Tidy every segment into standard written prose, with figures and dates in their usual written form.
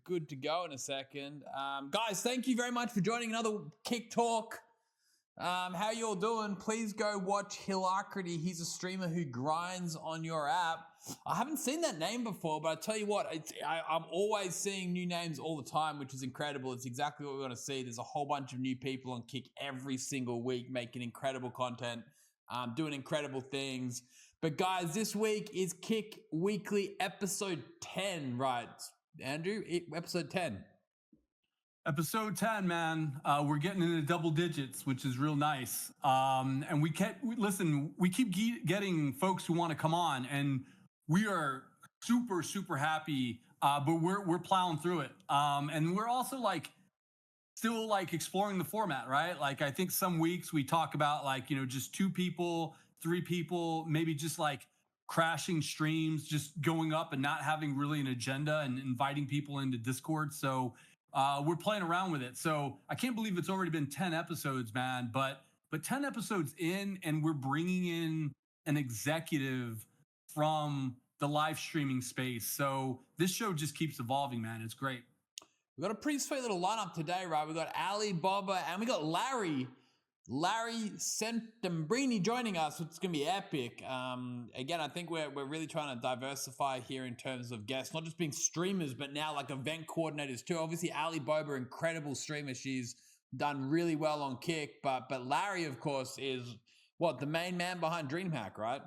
good to go in a second. Guys, thank you very much for joining another Kick Talk. How you all doing? Please go watch Hilarity. He's a streamer who grinds on your app. I haven't seen that name before, but I tell you what, I'm always seeing new names all the time, which is incredible. It's exactly what we want to see. There's a whole bunch of new people on Kick every single week making incredible content, doing incredible things. But guys, this week is Kick Weekly episode 10, right? Andrew, episode 10. Episode 10, man. We're getting into double digits, which is real nice. And we keep getting folks who want to come on, and we are super, super happy. But we're plowing through it. And we're also still exploring the format, right? Like, I think some weeks we talk about just 2 people, 3 people, maybe just crashing streams, just going up and not having really an agenda and inviting people into Discord. So we're playing around with it. So I can't believe it's already been 10 episodes, man. But 10 episodes in, and we're bringing in an executive from the live streaming space. So this show just keeps evolving, man. It's great. We've got a pretty sweet little lineup today, right? We've got ALYB0BA and we got Larry Settembrini joining us, which is going to be epic. Again, I think we're really trying to diversify here in terms of guests, not just being streamers, but now event coordinators too. Obviously, ALYB0BA, incredible streamer. She's done really well on Kick, but Larry, of course, is the main man behind DreamHack, right?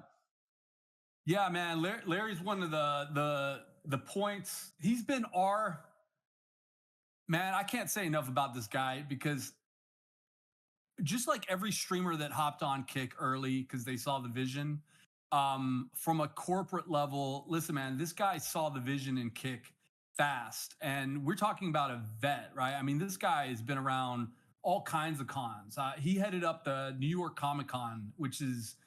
Yeah, man. Larry's one of the points. He's been man, I can't say enough about this guy, because just like every streamer that hopped on Kick early because they saw the vision, from a corporate level, listen, man, this guy saw the vision in Kick fast. And we're talking about a vet, right? I mean, this guy has been around all kinds of cons. He headed up the New York Comic Con, which is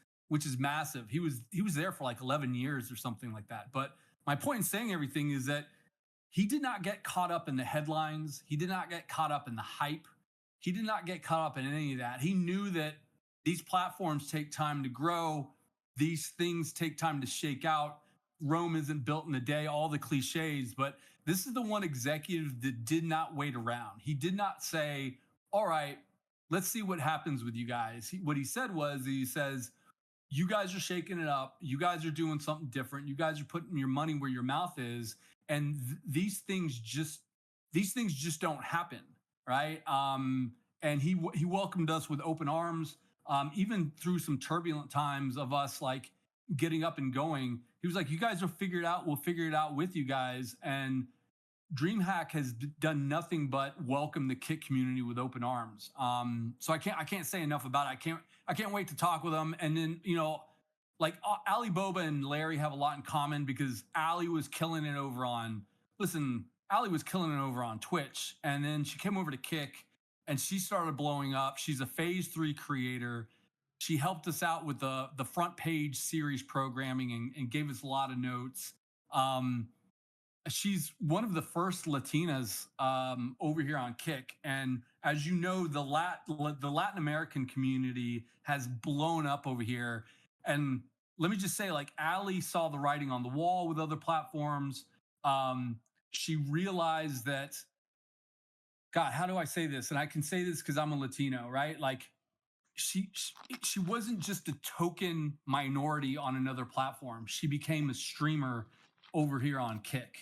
massive. He was there for 11 years or something like that. But my point in saying everything is that he did not get caught up in the headlines. He did not get caught up in the hype. He did not get caught up in any of that. He knew that these platforms take time to grow. These things take time to shake out. Rome isn't built in a day, all the cliches. But this is the one executive that did not wait around. He did not say, all right, let's see what happens with you guys. What he said was, he says, you guys are shaking it up. You guys are doing something different. You guys are putting your money where your mouth is. And these things just don't happen. Right. And he welcomed us with open arms, even through some turbulent times of us getting up and going. He was like, you guys will figure it out. We'll figure it out with you guys. And DreamHack has done nothing but welcome the Kick community with open arms. So I can't say enough about it. I can't wait to talk with them. And then, ALYB0BA and Larry have a lot in common, because Ali was killing it over on Twitch, and then she came over to Kick and she started blowing up. She's a phase 3 creator. She helped us out with the front page series programming and gave us a lot of notes. She's one of the first Latinas over here on Kick. And as you know, the Latin American community has blown up over here. And let me just say, Ali saw the writing on the wall with other platforms. She realized that, God, how do I say this? And I can say this because I'm a Latino, right? She wasn't just a token minority on another platform. She became a streamer over here on Kick,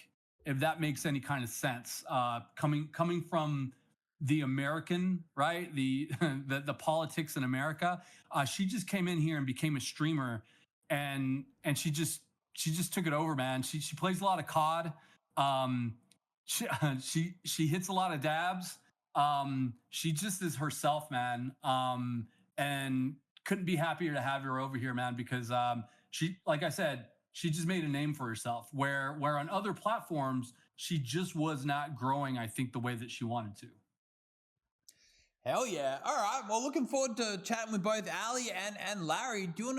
if that makes any kind of sense. Coming from the American, right? The politics in America. She just came in here and became a streamer, and she just took it over, man. She plays a lot of COD. She hits a lot of dabs. She just is herself, man. And couldn't be happier to have her over here, man, because she, like I said, she just made a name for herself, where on other platforms, she just was not growing, I think, the way that she wanted to. Hell yeah. All right. Well, looking forward to chatting with both Ali and Larry. Do you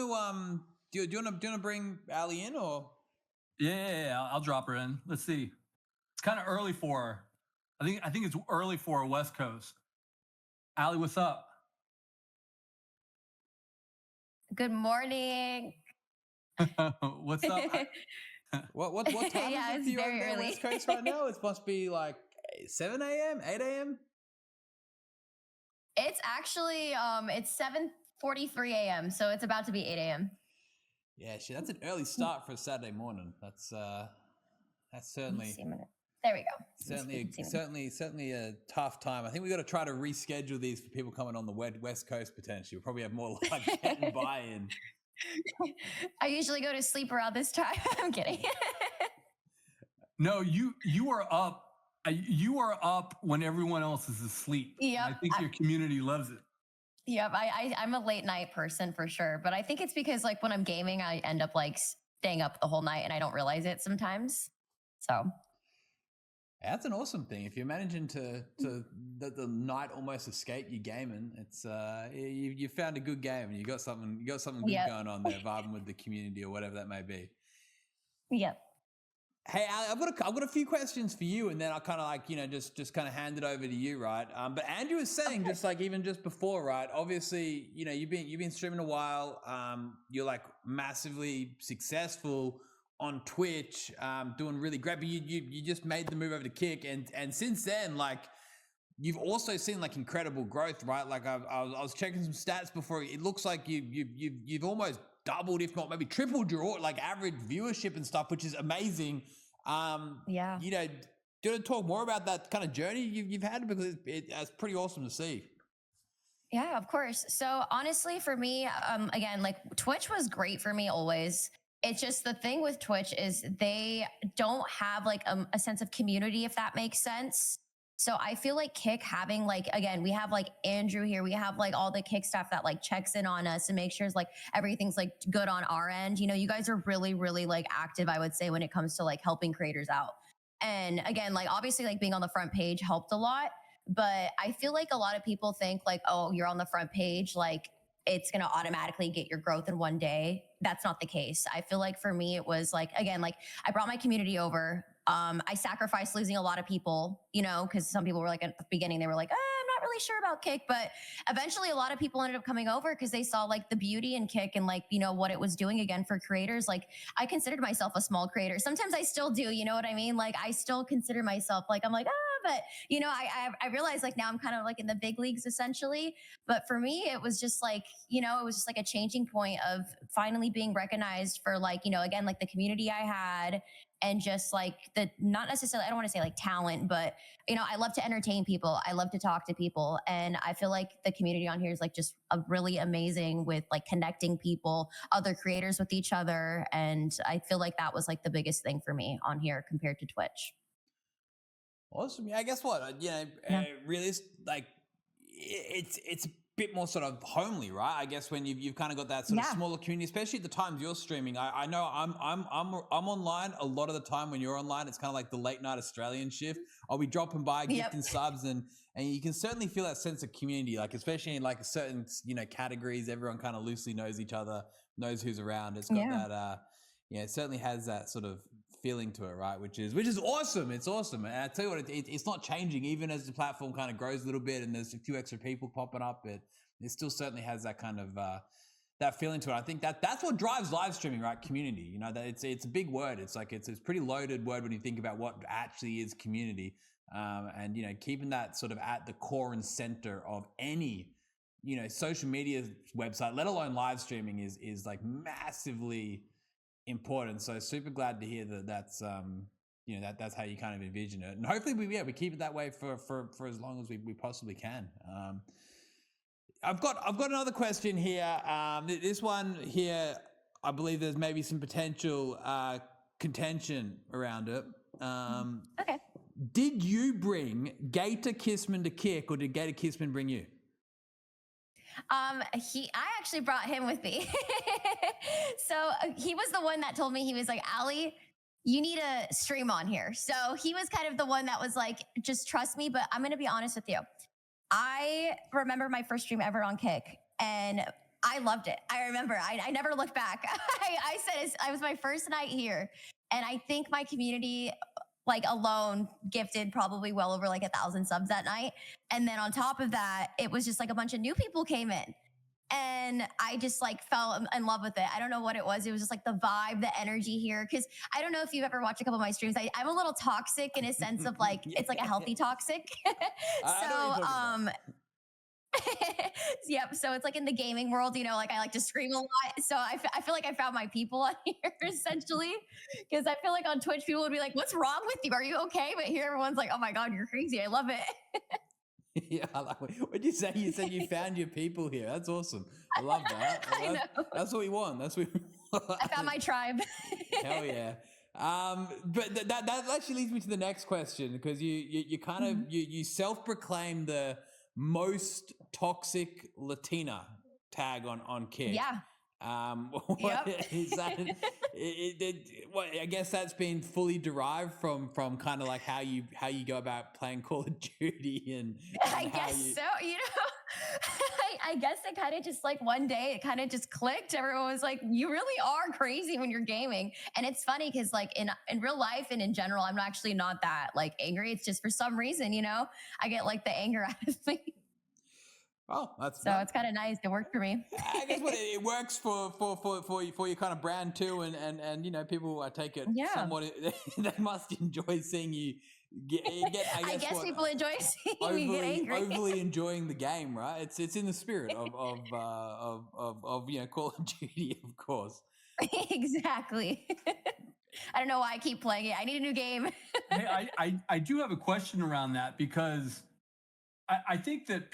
want to bring Ali in, or? Yeah, I'll drop her in. Let's see. It's kind of early for her. I think it's early for her West Coast. Ali, what's up? Good morning. What's up? What time Yeah, is it it's for you over very there, early. West Coast right now? It must be like 7 a.m., 8 a.m. It's actually it's 7:43 a.m. So it's about to be 8 a.m. Yeah, shit, that's an early start for a Saturday morning. That's Let me certainly see a minute. There we go. Let's see if you can see me. certainly a tough time. I think we got to try to reschedule these for people coming on the West Coast potentially. We'll probably have more luck getting buy-in. I usually go to sleep around this time. I'm kidding. No, you are up. You are up when everyone else is asleep. Yep. I think your community loves it. Yep. I'm a late night person for sure, but I think it's because like when I'm gaming, I end up like staying up the whole night and I don't realize it sometimes. So That's an awesome thing. If you're managing to the night almost escape you gaming, it's you found a good game and you got something good Yep. going on there, vibing with the community or whatever that may be. Yep. Hey, Ali, I've got a few questions for you, and then I'll kind of like just kind of hand it over to you, right? But Andrew was saying just like even just before, right? Obviously, you've been streaming a while. You're like massively successful on Twitch, doing really great. But you just made the move over to Kick, and since then, like you've also seen like incredible growth, right? Like I was checking some stats before. It looks like you've almost doubled, if not maybe tripled your like average viewership and stuff, which is amazing. Yeah. Do you want to talk more about that kind of journey you've had, because it's pretty awesome to see. Yeah, of course. So honestly, for me, again, like Twitch was great for me always. It's just the thing with Twitch is they don't have like a sense of community, if that makes sense. So I feel like Kick having like, again, we have like Andrew here, we have like all the Kick staff that like checks in on us and makes sure like everything's like good on our end. You guys are really, really like active, I would say, when it comes to like helping creators out. And again, like obviously like being on the front page helped a lot, but I feel like a lot of people think like, oh, you're on the front page, like it's going to automatically get your growth in one day. That's not the case. I feel like for me, it was like, again, like I brought my community over. I sacrificed losing a lot of people, because some people were like at the beginning, they were like, I'm not really sure about Kick, but eventually a lot of people ended up coming over because they saw like the beauty in Kick and like, what it was doing again for creators. Like I considered myself a small creator. Sometimes I still do, you know what I mean? Like I still consider myself like, I'm like, but I realize like now I'm kind of like in the big leagues essentially. But for me, it was just like, it was just like a changing point of finally being recognized for like, again, like the community I had, and just like the, not necessarily, I don't want to say like talent, but I love to entertain people. I love to talk to people. And I feel like the community on here is like just a really amazing with like connecting people, other creators with each other. And I feel like that was like the biggest thing for me on here compared to Twitch. Awesome. Yeah, guess what? Really, like it's a bit more sort of homely, right? I guess when you've kind of got that sort of smaller community, especially at the times you're streaming. I know I'm online a lot of the time. When you're online, it's kind of like the late night Australian shift. I'll be dropping by, gifting subs, and you can certainly feel that sense of community, like especially in like certain categories. Everyone kind of loosely knows each other, knows who's around. It's got that it certainly has that sort of feeling to it, right? Which is awesome. It's awesome. And I tell you what, it's not changing even as the platform kind of grows a little bit and there's a few extra people popping up. It still certainly has that kind of that feeling to it. I think that's what drives live streaming, right? Community. That it's a big word. It's like it's a pretty loaded word when you think about what actually is community. And keeping that sort of at the core and center of any social media website, let alone live streaming, is like massively important. So super glad to hear that's that's how you kind of envision it, and hopefully we keep it that way for as long as we possibly can. I've got another question here. This one here, I believe there's maybe some potential contention around it. Okay. Did you bring Gator Kissman to Kick, or did Gator Kissman bring you? I actually brought him with me. So he was the one that told me, he was like, Ali, you need a stream on here. So he was kind of the one that was like, just trust me. But I'm going to be honest with you. I remember my first stream ever on Kick, and I loved it. I remember, I never looked back. I said it was my first night here. And I think my community like alone gifted probably well over like 1,000 subs that night. And then on top of that, it was just like a bunch of new people came in. and I just like fell in love with it. I don't know what it was. It was just like the vibe, the energy here. Cause I don't know if you've ever watched a couple of my streams. I'm a little toxic in a sense of like, Yeah. it's like a healthy toxic. I know what you're talking about. Yep. So it's like in the gaming world, like I like to scream a lot. So I feel like I found my people on here essentially. Cause I feel like on Twitch, people would be like, what's wrong with you? Are you okay? But here everyone's like, oh my God, you're crazy. I love it. Yeah, I like what'd you say? You said you found your people here. That's awesome. I love that. I know. That's what we want. That's what we I found my tribe. Hell yeah. But that actually leads me to the next question, because you kind of Mhm. you self-proclaim the most toxic Latina tag on Kick. Yeah. What Yep. is that? What, I guess that's been fully derived from kind of like how you go about playing Call of Duty and I how guess you. so. I guess it kind of just like one day it kind of just clicked. Everyone was like, "You really are crazy when you're gaming." And it's funny because like in real life and in general, I'm actually not that like angry. It's just for some reason, I get like the anger out of me. Oh, that's So it's kind of nice. It worked for me. I guess what it works for your kind of brand too, and people, I take it Yeah. somewhat they must enjoy seing you get I I guess guess what people enjoy seeing me get angry. overly enjoying the game, right? It's in the spirit of Call of Duty, of course. Exactly. I don't know why I keep playing it. I need a new game. Hey, I do have a question around that because I think that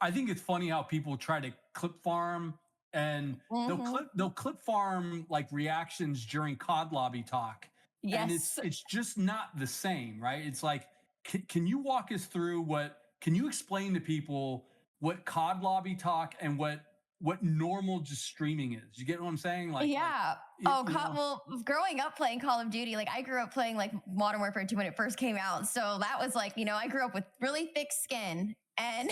I think it's funny how people try to clip farm and Hmm. they'll clip farm like reactions during COD lobby talk, and Yes. it's just not the same, right? It's like, can you walk us through can you explain to people what COD lobby talk and what normal just streaming is? You get what I'm saying? Yeah. You, Oh, you know, well, growing up playing Call of Duty, like I grew up playing like Modern Warfare 2 when it first came out. So that was like, I grew up with really thick skin. And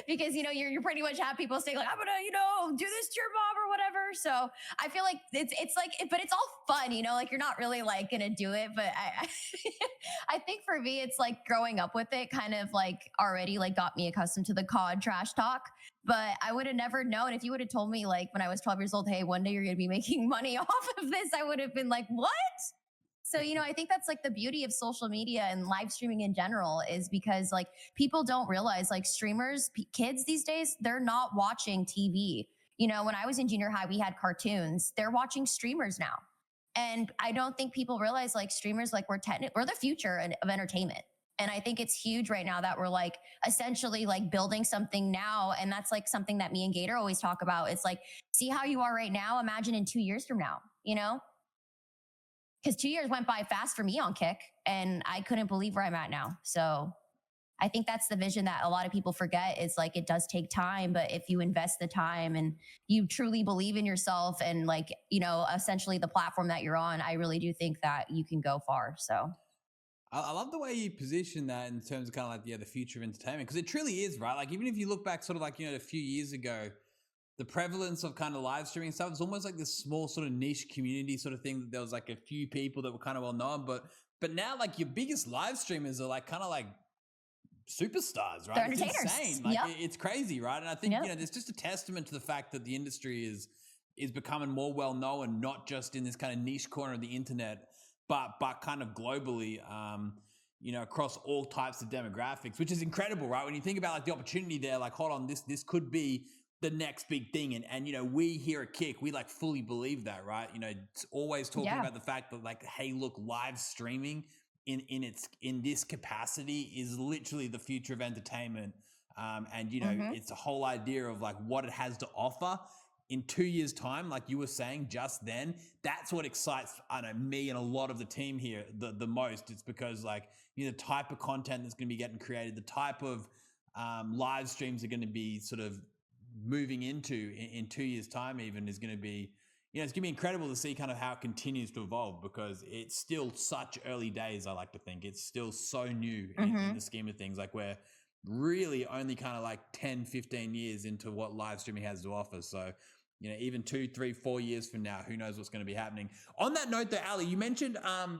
because you're pretty much have people saying like I'm gonna do this to your mom or whatever. So I feel like it's like, but it's all fun, like you're not really like gonna do it. But I think for me it's like growing up with it kind of like already like got me accustomed to the COD trash talk. But I would have never known if you would have told me like when I was 12 years old, hey, one day you're going to be making money off of this. I would have been like, what? So, I think that's like the beauty of social media and live streaming in general is because like people don't realize like streamers, kids these days, they're not watching TV. When I was in junior high, we had cartoons. They're watching streamers now. And I don't think people realize like streamers, like we're the future of entertainment. And I think it's huge right now that we're like essentially like building something now. And that's like something that me and Gator always talk about. It's like, see how you are right now. Imagine in 2 years from now, because 2 years went by fast for me on Kick and I couldn't believe where I'm at now. So I think that's the vision that a lot of people forget is like, it does take time, but if you invest the time and you truly believe in yourself and like, essentially the platform that you're on, I really do think that you can go far. So I love the way you position that in terms of kind of like the future of entertainment, because it truly is, right? Like even if you look back sort of like a few years ago, the prevalence of kind of live streaming stuff is almost like this small sort of niche community sort of thing that there was like a few people that were kind of well known, but now like your biggest live streamers are like kind of like superstars, right? they're It's entertainers. insane. Like Yep. it's crazy, right? And I think Yep. there's just a testament to the fact that the industry is becoming more well known, not just in this kind of niche corner of the internet, but kind of globally, across all types of demographics, which is incredible, right? When you think about like the opportunity there, like hold on, this could be the next big thing, and we here at Kick, we like fully believe that, right? It's always talking Yeah. about the fact that like, hey, look, live streaming in this capacity is literally the future of entertainment. And Mhm. it's a whole idea of like what it has to offer in 2 years time, like you were saying just then. That's what excites, I know, me and a lot of the team here the most. It's because like the type of content that's going to be getting created, the type of live streams are going to be sort of moving into in 2 years time even is going to be, it's going to be incredible to see kind of how it continues to evolve, because it's still such early days. I like to think it's still so new in the scheme of things. Like we're really only kind of like 10, 15 years into what live streaming has to offer. So, even 2, 3, 4 years from now, who knows what's going to be happening. On that note though, Ali, you mentioned,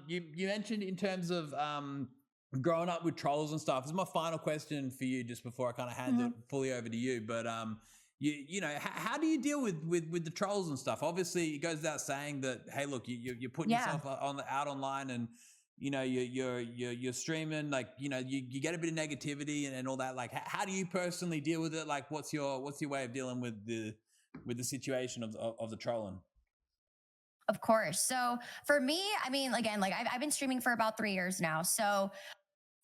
you mentioned in terms of, growing up with trolls and stuff. This is my final question for you, just before I kind of hand it fully over to you. But you know, how do you deal with the trolls and stuff? Obviously, it goes without saying that, hey, look, you're putting yourself out online, and you know you're streaming, like, you know, you get a bit of negativity and all that. Like, how do you personally deal with it? Like, what's your way of dealing with the situation of the trolling? Of course. So for me, I mean, again, like I've been streaming for about 3 years now. So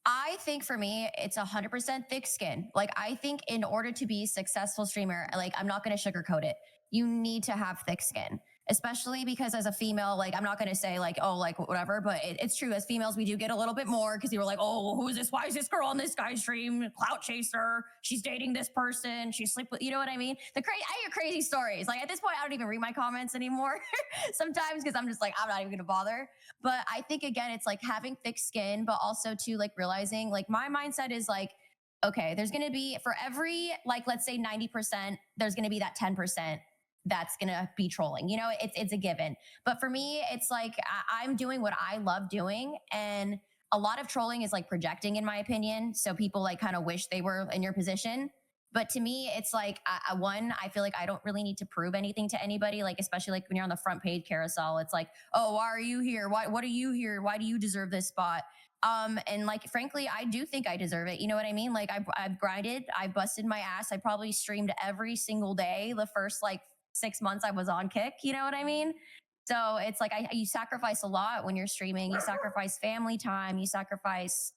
I think for me, it's 100% thick skin. Like, I think in order to be a successful streamer, like, I'm not going to sugarcoat it. You need to have thick skin, especially because as a female, like, I'm not going to say like, oh, like whatever, but it's true. As females, we do get a little bit more because you were like, oh, who is this? Why is this girl on this guy's stream? Clout chaser. She's dating this person. She sleep with, you know what I mean? I hear crazy stories. Like, at this point, I don't even read my comments anymore sometimes because I'm just like, I'm not even going to bother. But I think again, it's like having thick skin, but also to like realizing, like, my mindset is like, okay, there's going to be, for every, like, let's say 90%, there's going to be that 10% that's going to be trolling. You know, it's a given. But for me, it's like I'm doing what I love doing. And a lot of trolling is like projecting, in my opinion. So people like kind of wish they were in your position. But to me, it's like, one, I feel like I don't really need to prove anything to anybody. Like, especially like when you're on the front page carousel, it's like, oh, why are you here? What are you here? Why do you deserve this spot? And like, frankly, I do think I deserve it. You know what I mean? Like, I've grinded, I busted my ass. I probably streamed every single day the first like 6 months I was on Kick. You know what I mean? So it's like you sacrifice a lot when you're streaming. You sacrifice family time. You sacrifice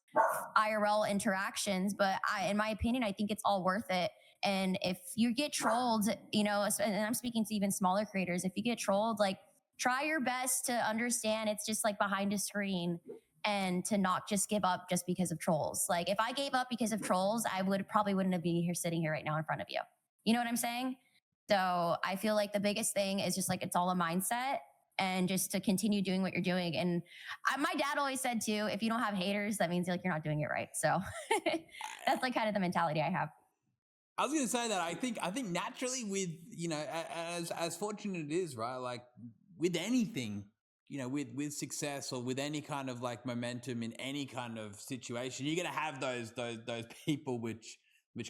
IRL interactions. But in my opinion, I think it's all worth it. And if you get trolled, you know, and I'm speaking to even smaller creators, if you get trolled, like, try your best to understand it's just like behind a screen, and to not just give up just because of trolls. Like, if I gave up because of trolls, I wouldn't have been here sitting here right now in front of you. You know what I'm saying? So I feel like the biggest thing is just like, it's all a mindset, and just to continue doing what you're doing. And my dad always said too, if you don't have haters, that means like you're not doing it right. So that's like kind of the mentality I have. I was going to say that I think naturally, with, you know, as fortunate it is, right? Like, with anything, you know, with success, or with any kind of like momentum in any kind of situation, you're going to have those people which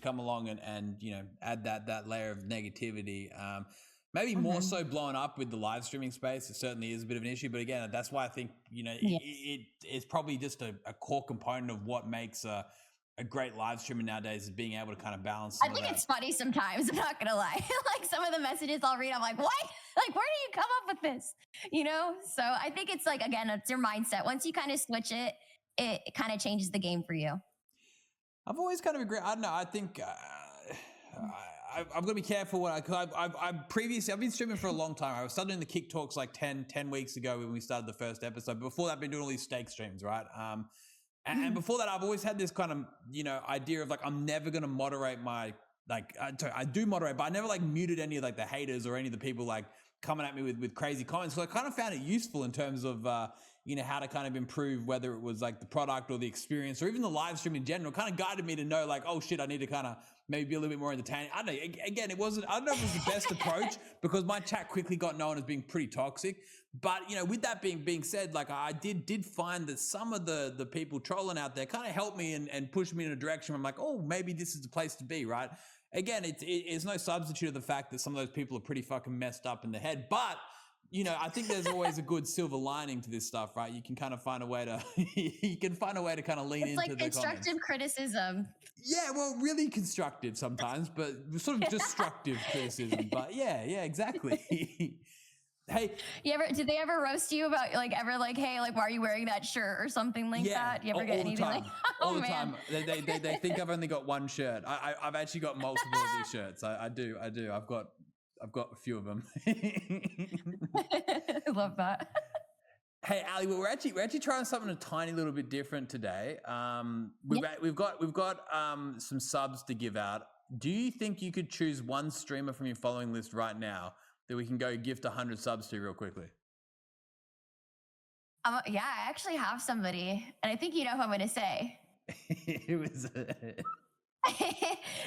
come along and you know, add that layer of negativity. Maybe more so blown up with the live streaming space. It certainly is a bit of an issue, but again, that's why I think, you know, it's probably just a core component of what makes a great live streamer nowadays, is being able to kind of balance. I think it's funny sometimes. I'm not gonna lie. Like, some of the messages I'll read, I'm like, what? Like, where do you come up with this? You know? So I think it's like, again, it's your mindset. Once you kind of switch it, it kind of changes the game for you. I've always kind of agreed. I don't know. I think I've got to be careful when I've been streaming for a long time. I started doing the Kick Talks like 10 weeks ago when we started the first episode. Before that, I've been doing all these stake streams, right? And before that, I've always had this kind of, you know, idea of like, I'm never going to moderate my, like, I do moderate, but I never like muted any of like the haters or any of the people like coming at me with crazy comments. So I kind of found it useful in terms of, you know, how to kind of improve, whether it was like the product or the experience or even the live stream in general. Kind of guided me to know like, oh shit, I need to kind of maybe be a little bit more entertaining. I don't know. Again, I don't know if it was the best approach, because my chat quickly got known as being pretty toxic. But, you know, with that being said, like, I did find that some of the people trolling out there kind of helped me and pushed me in a direction where I'm like, oh, maybe this is the place to be, right? Again, it's no substitute of the fact that some of those people are pretty fucking messed up in the head. But, you know, I think there's always a good silver lining to this stuff, right? You can kind of find a way to kind of lean into like the constructive comments. criticism. Yeah, well, really constructive sometimes, but sort of destructive criticism. But yeah, exactly. Hey, Did they ever roast you about like, ever like, hey, like, why are you wearing that shirt or something like that? You ever get anything like, all the time. They think I've only got one shirt. I've actually got multiple of these shirts. I do. I've got a few of them. I love that. Hey, Ali, we're actually trying something a tiny little bit different today. We've got some subs to give out. Do you think you could choose one streamer from your following list right now that we can go gift 100 subs to real quickly? Yeah, I actually have somebody, and I think you know who I'm going to say. It was.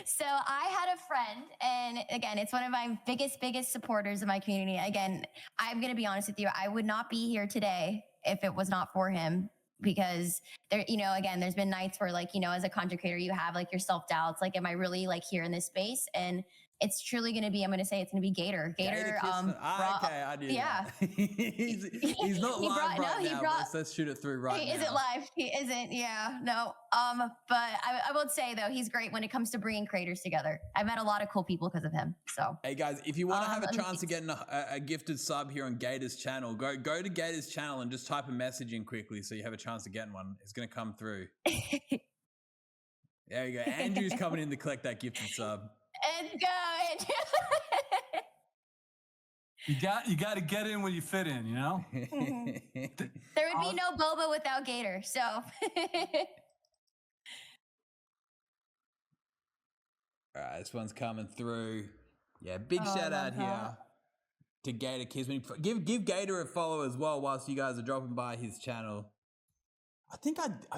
So I had a friend, and again, it's one of my biggest supporters of my community. Again, I'm going to be honest with you. I would not be here today if it was not for him. because there, again, there's been nights where like, as a content creator, you have like your self-doubts, like, am I really like here in this space? And it's truly going to be, I'm going to say it's going to be Gator. Gator Kissman. Brought, Okay, I do yeah. that. he's not He live brought- right no, he now, brought- but let's shoot it through right He now. isn't live. He isn't. Yeah, no. But I would say though, he's great when it comes to bringing creators together. I've met a lot of cool people because of him. So Hey guys, if you want to have a chance to amazing. get a gifted sub here on Gator's channel, go to Gator's channel and just type a message in quickly so you have a chance to get one. It's going to come through. There you go. Andrew's coming in to collect that gifted sub. And go. You got to get in when you fit in, you know? There would be no boba without Gator. So All right, this one's coming through. Yeah, big shout out here to Gator Kisman. Give Gator a follow as well whilst you guys are dropping by his channel. I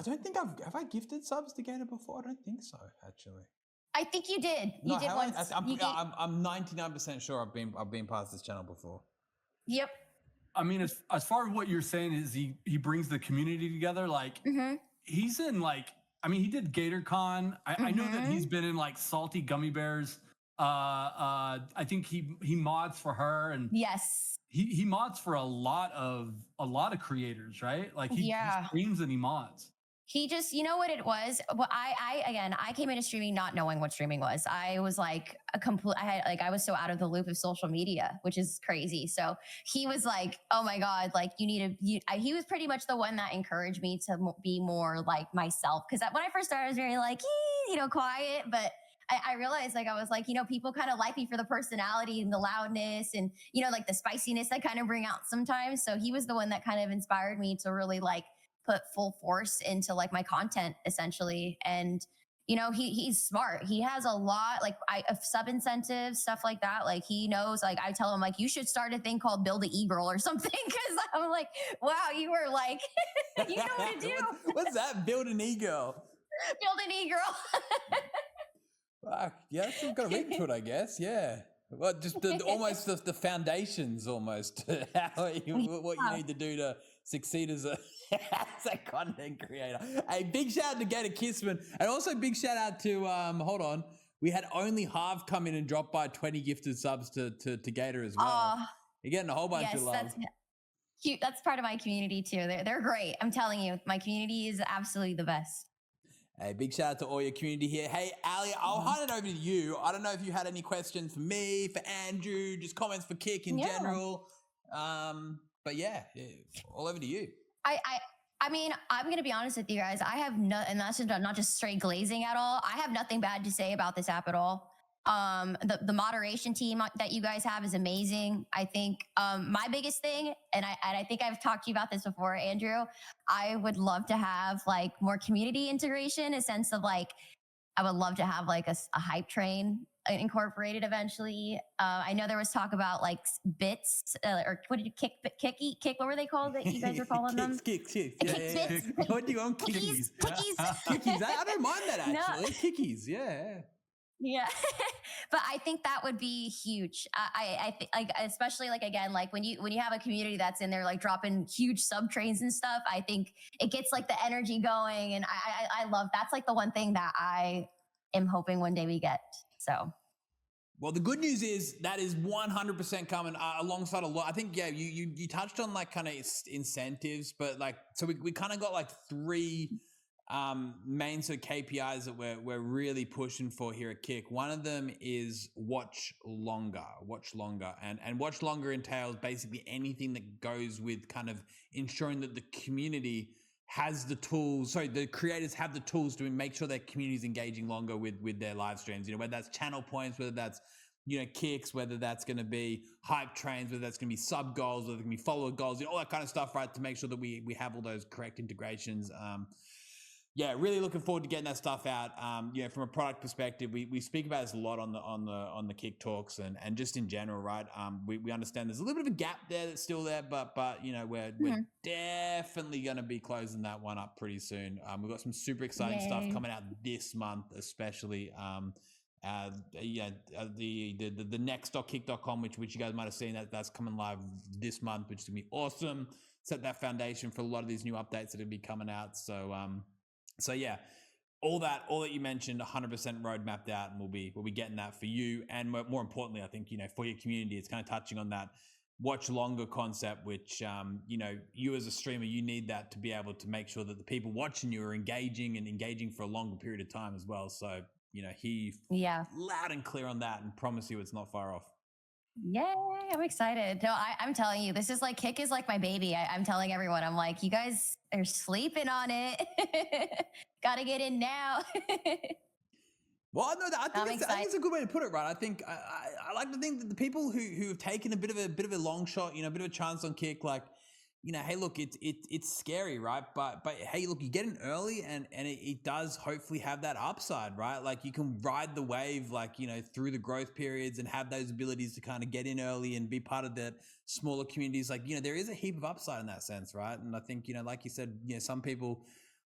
don't think have I gifted subs to Gator before? I don't think so, actually. I think you did. You did once. I'm 99% sure I've been past this channel before. Yep. I mean, as far as what you're saying is he brings the community together. Like he's in like, I mean, he did GatorCon. I know that he's been in like Salty Gummy Bears. I think he mods for her, and yes, he mods for a lot of creators, right? Like he streams and he mods. He just, you know what it was? Well, I came into streaming not knowing what streaming was. I was like I was so out of the loop of social media, which is crazy. So he was like, oh my God, like he was pretty much the one that encouraged me to be more like myself. Cause when I first started, I was very like, quiet, but I realized like, I was like, people kind of like me for the personality and the loudness and, like the spiciness I kind of bring out sometimes. So he was the one that kind of inspired me to really like put full force into like my content essentially. And, he's smart. He has a lot of sub incentives, stuff like that. Like he knows, like I tell him like, you should start a thing called Build an E-Girl or something. Cause I'm like, wow, you were like, you know what to do. What's that? Build an E-Girl. Build an E-Girl. Yeah, it's got a ring to it, I guess. Yeah. Well, just almost the foundations, almost what you need to do to succeed as a content creator. A big shout out to Gator Kissman, and also big shout out to hold on, we had only Harv come in and drop by 20 gifted subs to Gator as well. You're getting a whole bunch of love. That's cute. That's part of my community too. They're great. I'm telling you, my community is absolutely the best. Hey, big shout out to all your community here. Hey, Ali, I'll hand it over to you. I don't know if you had any questions for me, for Andrew, just comments for Kick in general. But yeah, all over to you. I mean, I'm going to be honest with you guys. I have and that's not just straight glazing at all. I have nothing bad to say about this app at all. The moderation team that you guys have is amazing. I think my biggest thing, and I think I've talked to you about this before, Andrew, I would love to have like more community integration, a sense of like, I would love to have like a hype train incorporated eventually. I know there was talk about like bits or what did you kick? What were they called that you guys were calling them? Kicks. Yeah. What do you want? Cookies. Kickies. I don't mind that actually. Kickies. Yeah. Yeah, but I think that would be huge. I think like, especially like, again, like when you have a community that's in there, like dropping huge sub trains and stuff, I think it gets like the energy going. And I love, that's like the one thing that I am hoping one day we get. So. Well, the good news is that is 100% coming alongside a lot. I think, yeah, you touched on like kind of incentives, but like, so we kind of got like three main sort of KPIs that we're really pushing for here at Kick. One of them is watch longer, and watch longer entails basically anything that goes with kind of ensuring that the community has the tools. Sorry, the creators have the tools to make sure their community is engaging longer with their live streams. Whether that's channel points, whether that's kicks, whether that's going to be hype trains, whether that's going to be sub goals, whether it's going to be follower goals, all that kind of stuff, right? To make sure that we have all those correct integrations. Yeah, really looking forward to getting that stuff out. From a product perspective, we speak about this a lot on the Kick Talks and just in general, right? We understand there's a little bit of a gap there that's still there, but we're definitely going to be closing that one up pretty soon. We've got some super exciting stuff coming out this month, especially. The next.kick.com, which you guys might have seen that's coming live this month, which is gonna be awesome. set that foundation for a lot of these new updates that will be coming out. So yeah, all that you mentioned, 100% road mapped out, and we'll be getting that for you, and more importantly, I think, for your community. It's kind of touching on that watch longer concept, which you as a streamer, you need that to be able to make sure that the people watching you are engaging for a longer period of time as well. So he loud and clear on that, and promise you it's not far off. Yay, I'm excited. No, I'm telling you, this is like, Kick is like my baby. I'm telling everyone, I'm like, you guys are sleeping on it. Gotta get in now. Well, no, I think it's a good way to put it, right? I think I like to think that the people who have taken a bit of a long shot, a bit of a chance on Kick, like, hey, look, it's scary, right? But hey, look, you get in early, and it does hopefully have that upside, right? Like, you can ride the wave, like, through the growth periods, and have those abilities to kind of get in early and be part of that smaller communities. Like, there is a heap of upside in that sense, right? And I think, like you said, some people,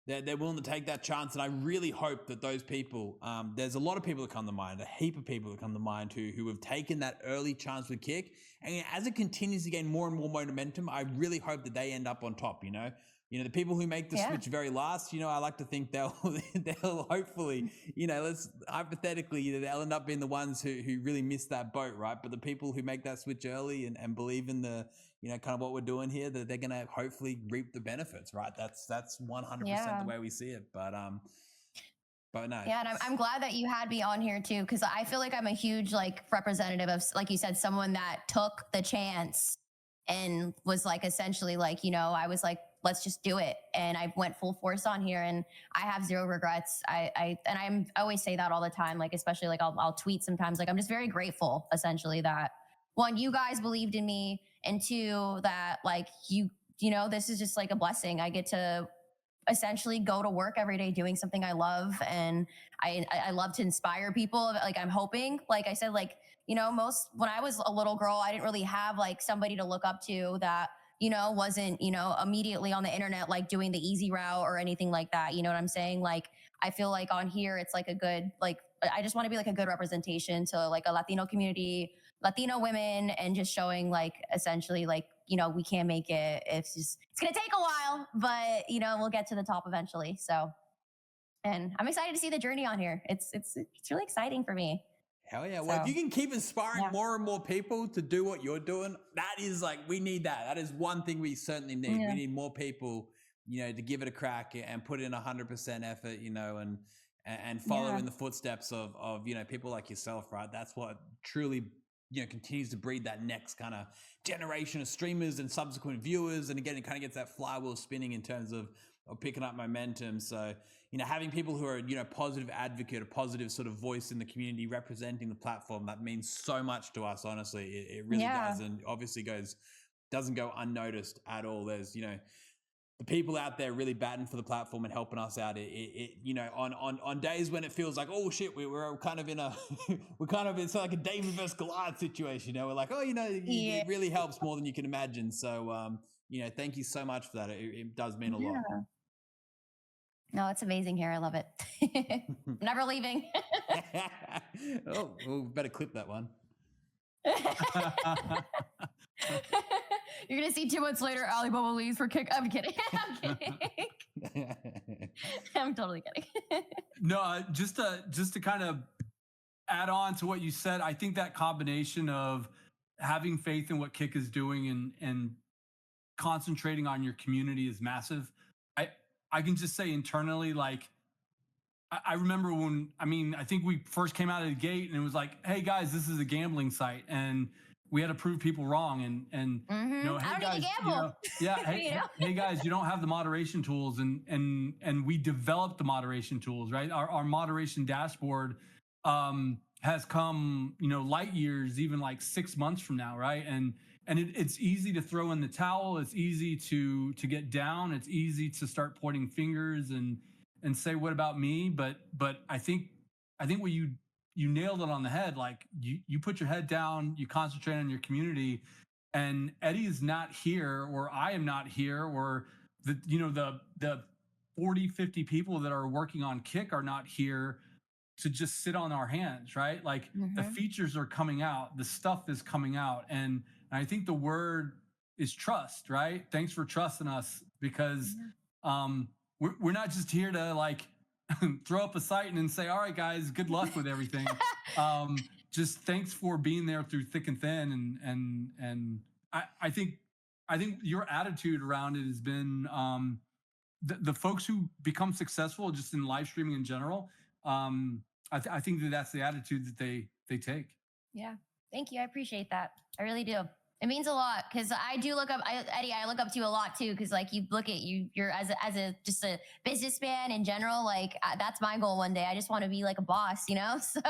they're willing to take that chance. And I really hope that those people, there's a lot of people that come to mind, a heap of people that come to mind who have taken that early chance with Kick. And as it continues to gain more and more momentum, I really hope that they end up on top, the people who make the switch very last, I like to think they'll hopefully, let's hypothetically, they'll end up being the ones who really miss that boat, right? But the people who make that switch early and believe in the, kind of what we're doing here, that they're going to hopefully reap the benefits, right? That's 100% the way we see it. But no. Yeah, and I'm glad that you had me on here too, because I feel like I'm a huge representative of, like you said, someone that took the chance and was essentially I was like, let's just do it, and I went full force on here, and I have zero regrets. I always say that all the time, especially I'll tweet sometimes, I'm just very grateful, essentially, that one, you guys believed in me, and two, that this is just a blessing. I get to essentially go to work every day doing something I love, and I love to inspire people. I'm hoping, like I said, most, when I was a little girl, I didn't really have somebody to look up to that wasn't immediately on the internet doing the easy route or anything like that. You know what I'm saying? I feel like on here it's a good, I just want to be a good representation to a Latino community, Latino women, and just showing essentially we can make it. It's gonna take a while, but we'll get to the top eventually. So, and I'm excited to see the journey on here. It's really exciting for me. Hell yeah. Well, if you can keep inspiring more and more people to do what you're doing, that is we need that. That is one thing we certainly need. We need more people, to give it a crack and put in 100% effort, and follow in the footsteps of people like yourself, right? That's what truly, continues to breed that next kind of generation of streamers and subsequent viewers. And again, it kind of gets that flywheel spinning in terms of picking up momentum. So, having people who are, positive advocate, a positive sort of voice in the community representing the platform, that means so much to us, honestly. It really does. And obviously doesn't go unnoticed at all. There's, the people out there really batting for the platform and helping us out. On days when it feels like, oh shit, we're kind of in it's like a David versus Goliath situation. We're like, oh, it really helps more than you can imagine. So, thank you so much for that. It does mean a lot. No, it's amazing here. I love it. Never leaving. Oh, well, better clip that one. You're gonna see 2 months later, ALYB0BA leaves for Kick. I'm kidding. I'm kidding. I'm totally kidding. No, just to kind of add on to what you said, I think that combination of having faith in what Kick is doing and concentrating on your community is massive. I can just say internally, I remember when, I think we first came out of the gate and it was like, hey guys, this is a gambling site, and we had to prove people wrong. And hey guys, hey guys, you don't have the moderation tools, and we developed the moderation tools, right? Our moderation dashboard has come, light years, even 6 months from now, right? And it's easy to throw in the towel. It's easy to get down. It's easy to start pointing fingers and say, what about me? But I think what you nailed it on the head. You put your head down, you concentrate on your community, and Eddie is not here, or I am not here, or the 40, 50 people that are working on Kick are not here to just sit on our hands, right? The features are coming out, the stuff is coming out. And I think the word is trust, right? Thanks for trusting us, because we're not just here to like throw up a site and then say, all right, guys, good luck with everything. Just thanks for being there through thick and thin. And I think your attitude around it has been the folks who become successful just in live streaming in general. I think that's the attitude that they take. Yeah. Thank you. I appreciate that. I really do. It means a lot, because I do look up, Eddie, I look up to you a lot too, because like you look at you're as a just a businessman in general. Like that's my goal one day. I just want to be like a boss, you know. So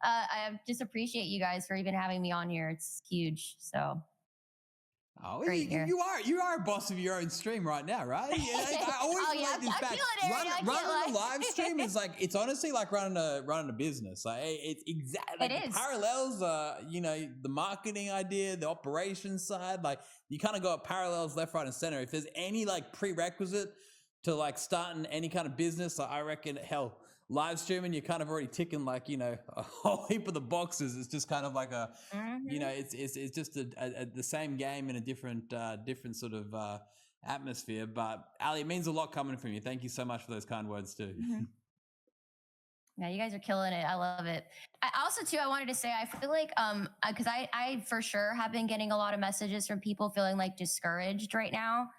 I just appreciate you guys for even having me on here. It's huge. So. Oh, you are a boss of your own stream right now, right? Yeah, I always relate this back. Running a live stream is like, it's honestly like running a business. Like it's exactly like it is. Parallels. You know, the marketing idea, the operations side. Like you kind of go parallels left, right, and center. If there's any like prerequisite to like starting any kind of business, I reckon hell. Live streaming, you're kind of already ticking like, you know, a whole heap of the boxes. It's just kind of like a, you know, it's just the same game in a different sort of atmosphere. But Ali, it means a lot coming from you. Thank you so much for those kind words too. Yeah, you guys are killing it. I love it. I also too, I wanted to say, I feel like, because I for sure have been getting a lot of messages from people feeling like discouraged right now.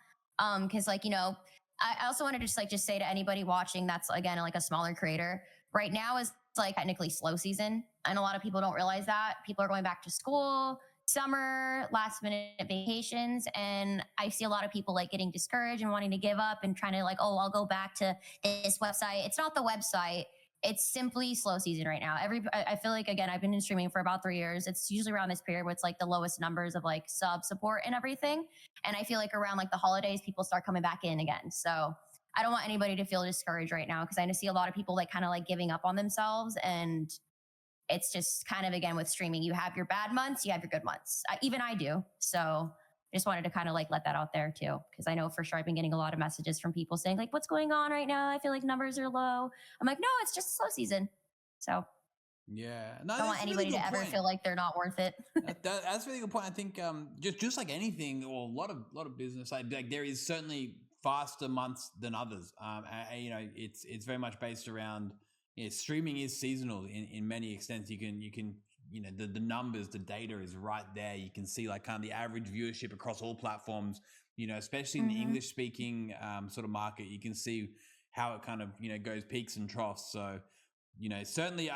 Because like, you know, I also wanted to just say to anybody watching that's again like a smaller creator, right now is like technically slow season, and a lot of people don't realize that. People are going back to school, summer, last minute vacations, and I see a lot of people like getting discouraged and wanting to give up and trying to like, oh, I'll go back to this website. It's not the website. It's simply slow season right now. I feel like, again, I've been in streaming for about 3 years. It's usually around this period where it's like the lowest numbers of like sub support and everything. And I feel like around like the holidays, people start coming back in again. So I don't want anybody to feel discouraged right now, because I see a lot of people like kind of like giving up on themselves. And it's just kind of, again, with streaming, you have your bad months, you have your good months. Even I do. So I just wanted to kind of like let that out there too, because I know for sure I've been getting a lot of messages from people saying like, what's going on right now? I feel like numbers are low. I'm like, no, it's just slow season. So yeah, no, I don't want anybody to ever feel like they're not worth it. That's a really good point. I think just like anything, or a lot of business, like there is certainly faster months than others. You know, it's very much based around, you know, streaming is seasonal in many extents. You can you know, the numbers, the data is right there. You can see like kind of the average viewership across all platforms, you know, especially in the English speaking sort of market. You can see how it kind of, you know, goes peaks and troughs. So, you know, certainly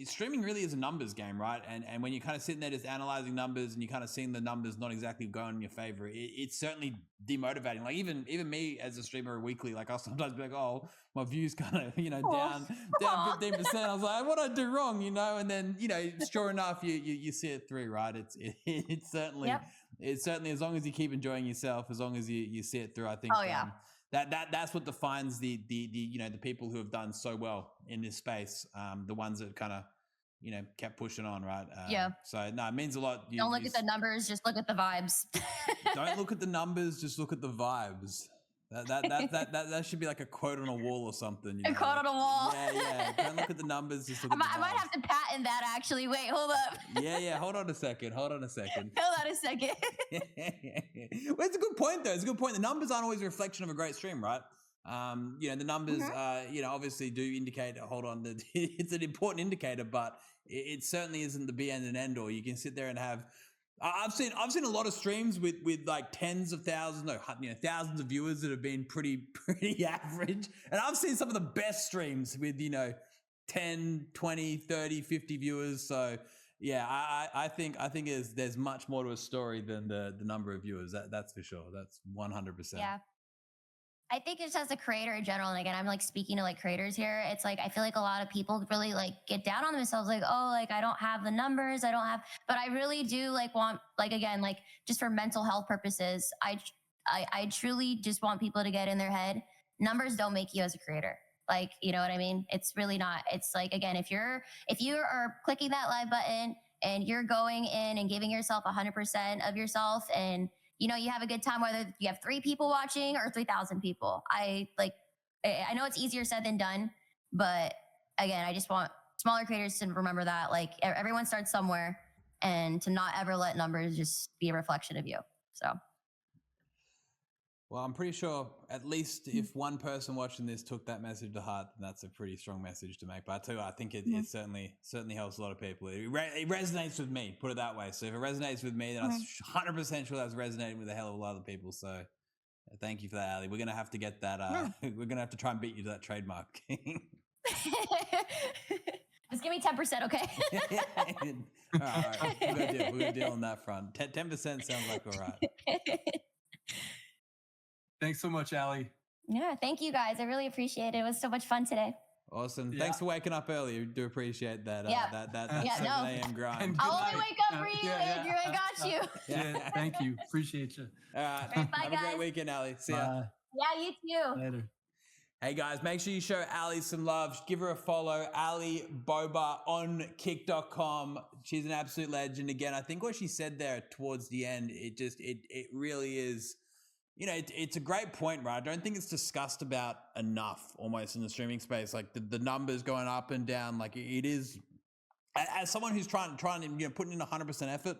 streaming really is a numbers game, right? And when you're kind of sitting there just analyzing numbers and you're kind of seeing the numbers not exactly going in your favor, it's certainly demotivating. Like even me as a streamer weekly, like I'll sometimes be like, oh, my views kind of, you know, down 15%. I was like, what did I do wrong, you know? And then, you know, sure enough, you see it through, right? It's certainly, it's certainly, as long as you keep enjoying yourself, as long as you see it through, I think. That's what defines the you know, the people who have done so well in this space, the ones that kind of, you know, kept pushing on, right? So no, it means a lot. Don't look at the numbers, just look at the vibes. Don't look at the numbers, just look at the vibes. That should be like a quote on a wall or something. You know? A quote on a wall. Yeah. Don't look at the numbers, just look at the vibes. I might have to patent that actually. Wait, hold up. Yeah. Hold on a second. Well, it's a good point though. It's a good point. The numbers aren't always a reflection of a great stream, right? You know, the numbers, you know, obviously do indicate, hold on, it's an important indicator, but it certainly isn't the be and end all. You can sit there and have, I've seen a lot of streams with like tens of thousands, no, you know, thousands of viewers that have been pretty average. And I've seen some of the best streams with, you know, 10, 20, 30, 50 viewers. So yeah, I think there's much more to a story than the number of viewers. That's for sure. That's 100%. Yeah. I think just as a creator in general, and again, I'm like speaking to like creators here. It's like, I feel like a lot of people really like get down on themselves. Like, oh, like I don't have the numbers. But I really do like want, like, again, like just for mental health purposes, I truly just want people to get in their head. Numbers don't make you as a creator. Like, you know what I mean? It's really not. It's like, again, if you are clicking that live button and you're going in and giving yourself 100% of yourself, and you know, you have a good time, whether you have 3 people watching or 3,000 people. I know it's easier said than done, but again, I just want smaller creators to remember that like everyone starts somewhere, and to not ever let numbers just be a reflection of you. So Well, I'm pretty sure at least if one person watching this took that message to heart, then that's a pretty strong message to make. But I tell you what, I think it certainly helps a lot of people. It resonates with me, put it that way. So if it resonates with me, then I'm 100% sure that's resonating with a hell of a lot of people. So thank you for that, Ali. We're going to have to get that. We're going to have to try and beat you to that trademark. Just give me 10%, okay? All right. We're going to deal on that front. 10% sounds like all right. Thanks so much, Ali. Yeah, thank you guys. I really appreciate it. It was so much fun today. Awesome. Yeah. Thanks for waking up early. We do appreciate that. That 7 a.m. grind. I'll only wake up for you, Andrew. I got you. Yeah, thank you. Appreciate you. All right. Bye, Have guys. a great weekend, Ali. See ya. Bye. Yeah, you too. Later. Hey guys, make sure you show Ali some love. Give her a follow, ALYB0BA on kick.com. She's an absolute legend. Again, I think what she said there towards the end, it really is, it's a great point, right? I don't think it's discussed about enough almost in the streaming space. Like the numbers going up and down, like it is, as someone who's trying to, putting in 100% effort,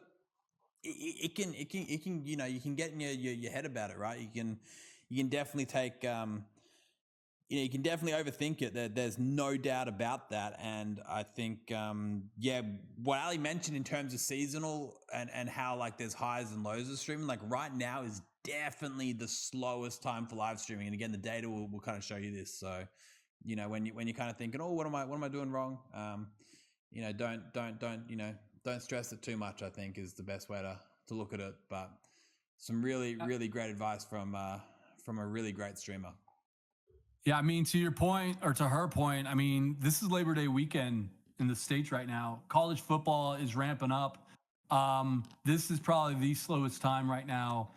it can, you can get in your head about it, right? You can definitely take, you can definitely overthink it. There's no doubt about that. And I think, what Ali mentioned in terms of seasonal and how like there's highs and lows of streaming, like right now is definitely the slowest time for live streaming. And again, the data will kind of show you this. So, when you're kind of thinking, oh, what am I doing wrong? Don't stress it too much, I think is the best way to look at it. But some really, really great advice from a really great streamer. Yeah, I mean, to your point, or to her point, I mean, this is Labor Day weekend in the States right now. College football is ramping up. This is probably the slowest time right now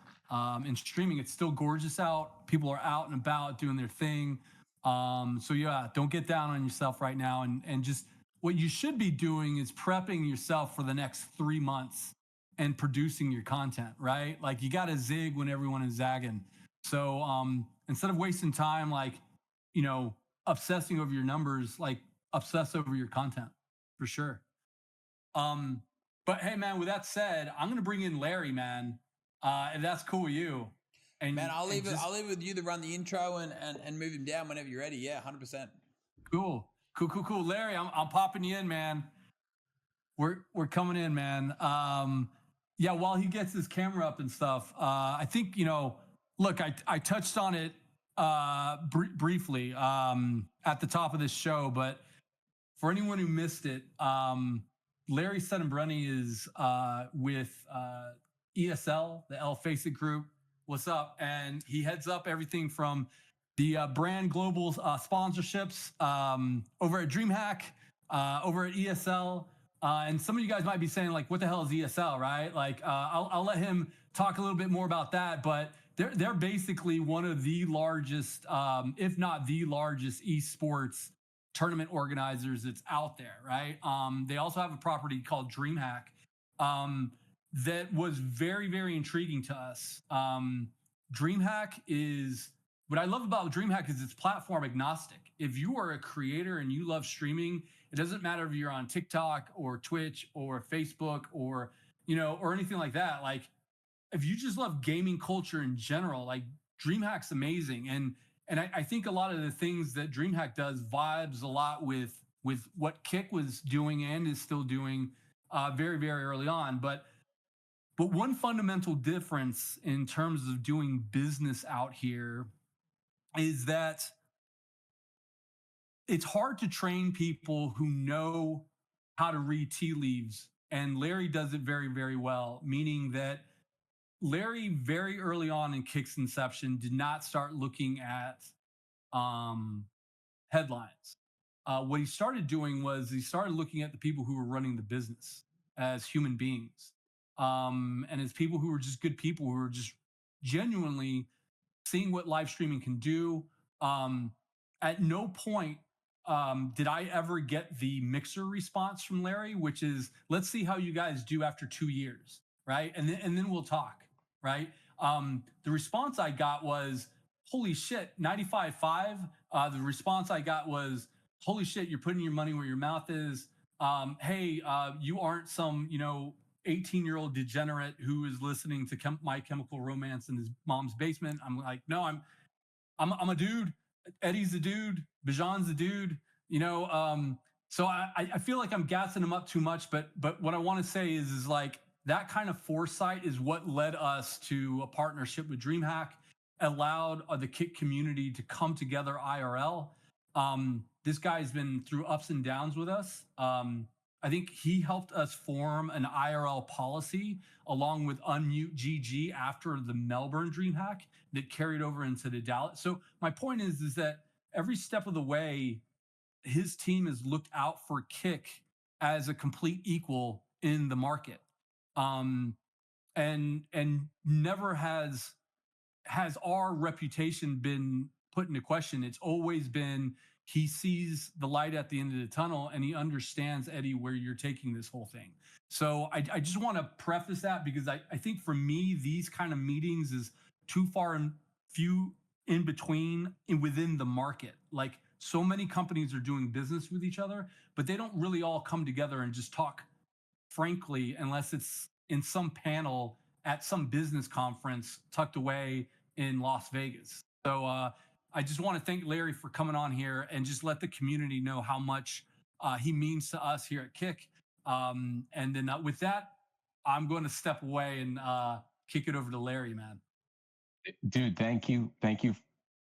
in streaming. It's still gorgeous out. People are out and about doing their thing. So yeah, don't get down on yourself right now. And just what you should be doing is prepping yourself for the next 3 months and producing your content, right? Like you got to zig when everyone is zagging. So instead of wasting time, like, obsessing over your numbers, like obsess over your content for sure. But hey, man, with that said, I'm going to bring in Larry, man. If that's cool with you. And man, I'll leave it with you to run the intro and move him down whenever you're ready. Yeah, 100%. Cool. Larry, I'm popping you in, man. We're coming in, man. Yeah, while he gets his camera up and stuff, I think, look, I touched on it briefly at the top of this show, but for anyone who missed it, Larry Settembrini is with ESL, the L Face It group. What's up? And he heads up everything from the brand global sponsorships over at DreamHack, over at ESL. And some of you guys might be saying, like, what the hell is ESL, right? Like, I'll let him talk a little bit more about that, but they're basically one of the largest, if not the largest, esports tournament organizers that's out there, right? They also have a property called DreamHack that was very, very intriguing to us. DreamHack is, what I love about DreamHack is it's platform agnostic. If you are a creator and you love streaming, it doesn't matter if you're on TikTok or Twitch or Facebook or, or anything like that. Like, if you just love gaming culture in general, like DreamHack's amazing. And I think a lot of the things that DreamHack does vibes a lot with what Kick was doing and is still doing very, very early on. But one fundamental difference in terms of doing business out here is that it's hard to train people who know how to read tea leaves. And Larry does it very, very well, meaning that Larry, very early on in Kick's inception, did not start looking at headlines. What he started doing was he started looking at the people who were running the business as human beings, and as people who were just good people who were just genuinely seeing what live streaming can do. At no point did I ever get the mixer response from Larry, which is, let's see how you guys do after 2 years, right? And then we'll talk, right? The response I got was, holy shit, 95.5. The response I got was, holy shit, you're putting your money where your mouth is. Hey, you aren't some, 18-year-old degenerate who is listening to My Chemical Romance in his mom's basement. I'm like, no, I'm a dude. Eddie's a dude. Bijan's a dude. You know, so I feel like I'm gassing him up too much. But what I want to say is like that kind of foresight is what led us to a partnership with DreamHack, allowed the Kick community to come together IRL. This guy's been through ups and downs with us. I think he helped us form an IRL policy along with Unmute GG after the Melbourne DreamHack that carried over into the Dallas. So my point is that every step of the way, his team has looked out for Kick as a complete equal in the market, and never has our reputation been put into question. It's always been he sees the light at the end of the tunnel and he understands, Eddie, where you're taking this whole thing. So I just want to preface that because I think for me, these kind of meetings is too far and few in between within the market. Like so many companies are doing business with each other, but they don't really all come together and just talk frankly, unless it's in some panel at some business conference tucked away in Las Vegas. So I just want to thank Larry for coming on here and just let the community know how much he means to us here at Kick. And then with that, I'm going to step away and kick it over to Larry, man. Dude, thank you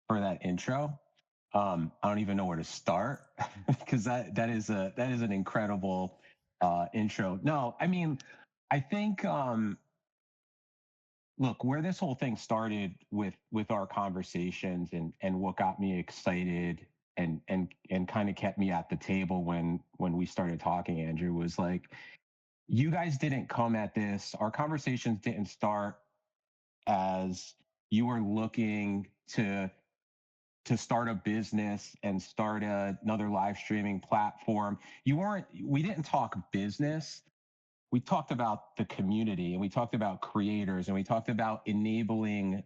for that intro. I don't even know where to start because that is an incredible intro. No, I mean, I think look, where this whole thing started with our conversations and what got me excited and kind of kept me at the table when we started talking, Andrew, was like, you guys didn't come at this. Our conversations didn't start as you were looking to start a business and start another live streaming platform. We didn't talk business. We talked about the community and we talked about creators and we talked about enabling,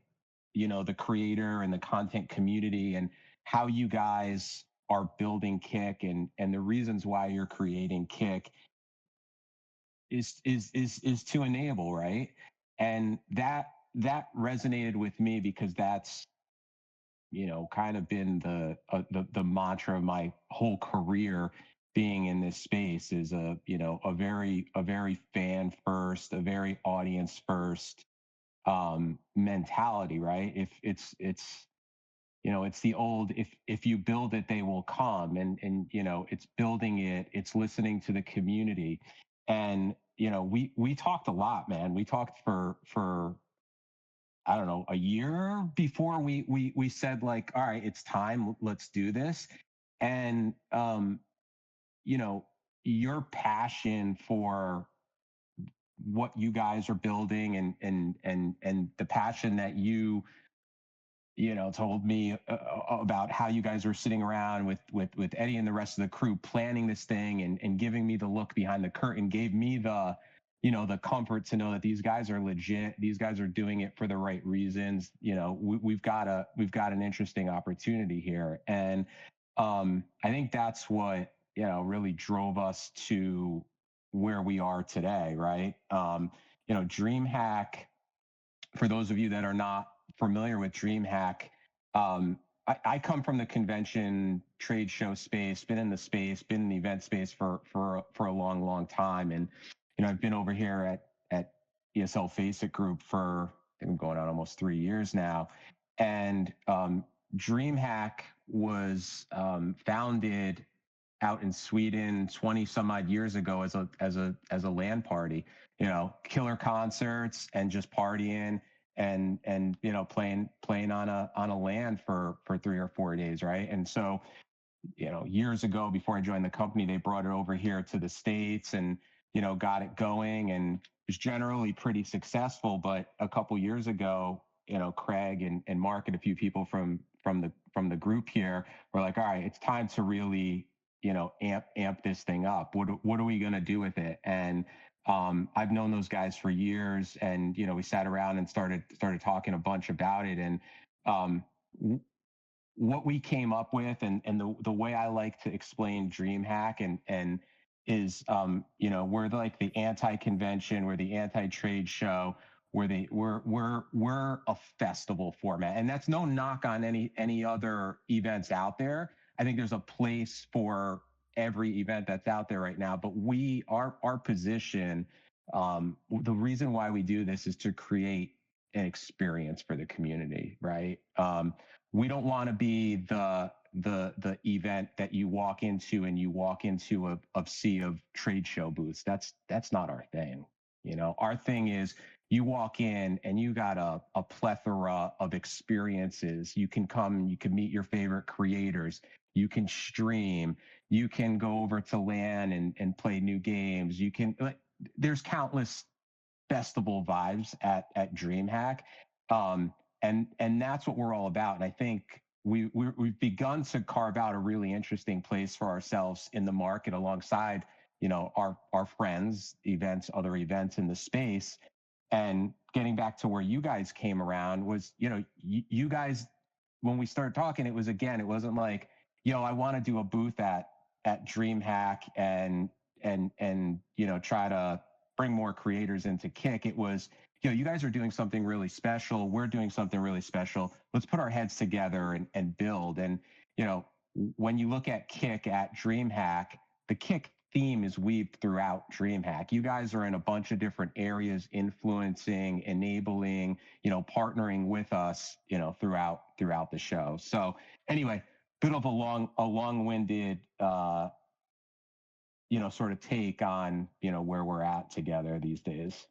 the creator and the content community and how you guys are building Kick and the reasons why you're creating Kick is to enable, right? And that resonated with me because that's kind of been the mantra of my whole career being in this space is a very fan first, a very audience first mentality, right? If it's it's the old if you build it they will come, and it's building it, it's listening to the community. And we talked a lot, man. We talked for I don't know, a year before we said like, all right, it's time, let's do this. And your passion for what you guys are building and the passion that you told me about how you guys were sitting around with Eddie and the rest of the crew planning this thing and giving me the look behind the curtain, gave me the the comfort to know that these guys are legit. These guys are doing it for the right reasons. We've got an interesting opportunity here. And I think that's what, really drove us to where we are today. Right. DreamHack, for those of you that are not familiar with DreamHack, I come from the convention trade show space, been in the space, been in the event space for a long time. And, I've been over here at ESL Face It Group for, I think I'm going on almost 3 years now. And DreamHack was founded out in Sweden 20 some odd years ago as a LAN party, killer concerts and just partying and playing on a LAN for 3 or 4 days, right? And so, years ago, before I joined the company, they brought it over here to the States and got it going and was generally pretty successful. But a couple years ago, Craig and Mark and a few people from the group here were like, all right, it's time to really amp this thing up. What are we going to do with it? And I've known those guys for years, and we sat around and started talking a bunch about it. And what we came up with, and the way I like to explain DreamHack, and we're like the anti-convention, we're the anti-trade show, we're a festival format, and that's no knock on any other events out there. I think there's a place for every event that's out there right now, but our position, the reason why we do this is to create an experience for the community, right? We don't want to be the event that you walk into and you walk into a sea of trade show booths. That's not our thing. Our thing is you walk in and you got a plethora of experiences. You can come, you can meet your favorite creators, you can stream, you can go over to LAN and play new games. There's countless festival vibes at DreamHack. And that's what we're all about. And I think we've begun to carve out a really interesting place for ourselves in the market alongside, our friends, other events in the space. And getting back to where you guys came around was, you guys, when we started talking, it wasn't like, I want to do a booth at DreamHack and try to bring more creators into Kick. It was, you guys are doing something really special. We're doing something really special. Let's put our heads together and build. And, when you look at Kick at DreamHack, the Kick theme is weaved throughout DreamHack. You guys are in a bunch of different areas, influencing, enabling, partnering with us, throughout the show. So anyway, bit of a long-winded, sort of take on, where we're at together these days.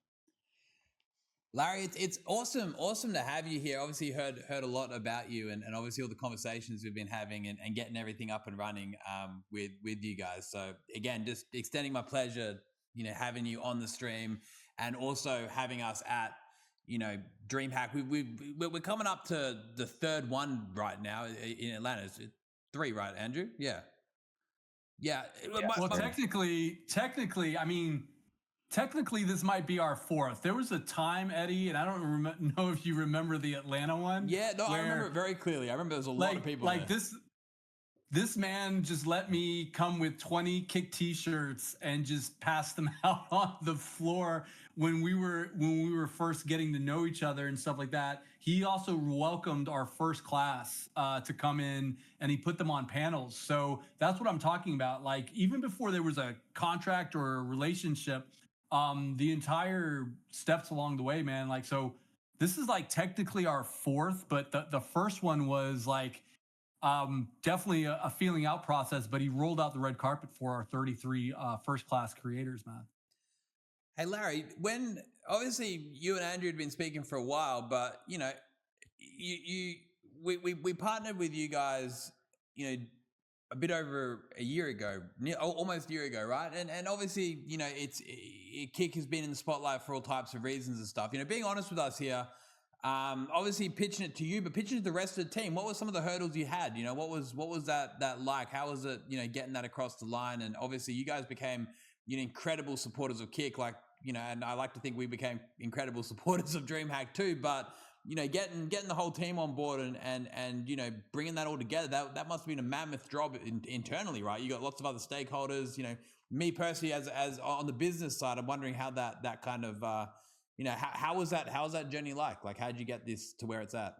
Larry, it's awesome to have you here. Obviously, heard a lot about you, and obviously all the conversations we've been having and getting everything up and running with you guys. So again, just extending my pleasure, having you on the stream, and also having us at DreamHack. We're coming up to the third one right now in Atlanta. It's 3, right, Andrew? Yeah. Well, technically, I mean. Technically, this might be our 4th. There was a time, Eddie, and I don't know if you remember the Atlanta one. Yeah, no, I remember it very clearly. I remember there was a lot of people there. This man just let me come with 20 Kick T-shirts and just pass them out on the floor when we were first getting to know each other and stuff like that. He also welcomed our first class to come in, and he put them on panels. So that's what I'm talking about. Like, even before there was a contract or a relationship, the entire steps along the way, man. Like, so this is like technically our 4th, but the first one was like definitely a feeling out process, but he rolled out the red carpet for our 33 first class creators, man. Hey, Larry, when obviously you and Andrew had been speaking for a while, but we partnered with you guys, a bit over a year ago, almost a year ago, right? And obviously, Kick has been in the spotlight for all types of reasons and stuff. Being honest with us here, obviously pitching it to you, but pitching it to the rest of the team. What were some of the hurdles you had? What was that like? How was it, getting that across the line? And obviously, you guys became incredible supporters of Kick, and I like to think we became incredible supporters of DreamHack too. But getting the whole team on board and bringing that all together, that must have been a mammoth job internally, right? You got lots of other stakeholders. Me personally, as on the business side, I'm wondering how that kind of how was that journey like? Like, how did you get this to where it's at?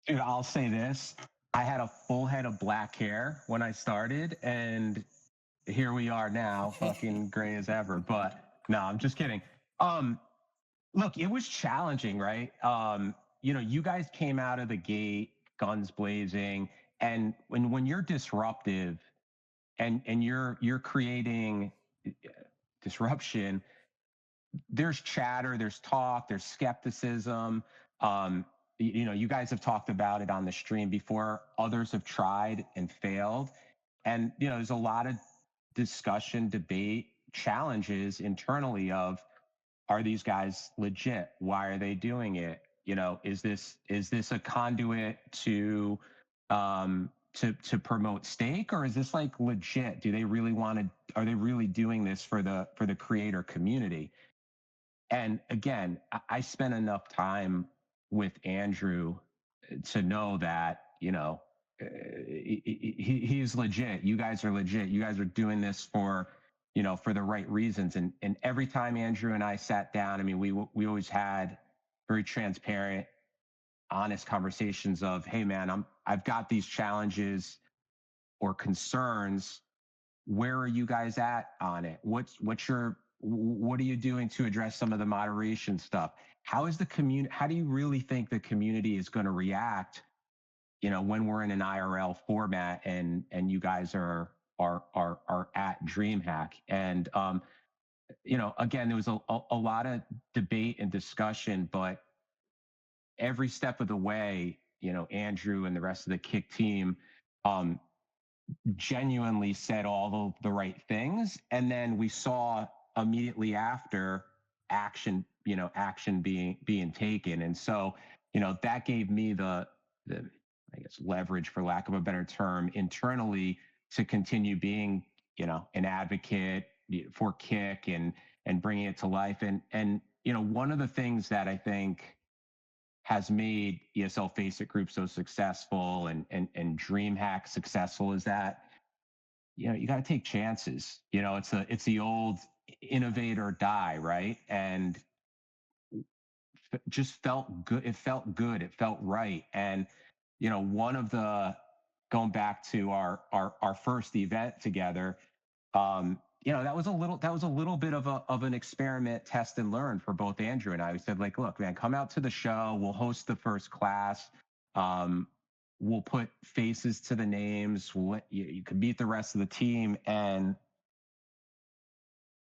Dude, I'll say this: I had a full head of black hair when I started, and here we are now, fucking gray as ever. But no, I'm just kidding. Look, it was challenging, right? You guys came out of the gate, guns blazing, and when you're disruptive and you're creating disruption, there's chatter, there's talk, there's skepticism. You guys have talked about it on the stream before. Others have tried and failed, and there's a lot of discussion, debate, challenges internally of, are these guys legit? Why are they doing it? Is this a conduit to promote stake, or is this like legit? Do they really are they really doing this for the creator community? And again, I spent enough time with Andrew to know that, he's legit. You guys are legit. You guys are doing this for, for the right reasons. And every time Andrew and I sat down, I mean, we always had very transparent, honest conversations of, hey man, I've got these challenges or concerns. Where are you guys at on it? What are you doing to address some of the moderation stuff? How is the community? How do you really think the community is going to react? When we're in an IRL format and you guys are at DreamHack, and again, there was a lot of debate and discussion, but every step of the way, Andrew and the rest of the Kick team genuinely said all the right things. And then we saw immediately after action being taken. And so, that gave me the I guess leverage, for lack of a better term, internally to continue being, an advocate for Kick and bringing it to life. And one of the things that I think has made ESL Face It Group so successful and DreamHack successful is that, you got to take chances. It's the old innovate or die, right? And just felt good. It felt good. It felt right. And, one of the, going back to our first event together, that was a little bit of an experiment, test and learn for both Andrew and I. We said, like, look, man, come out to the show. We'll host the first class. We'll put faces to the names. You can meet the rest of the team. And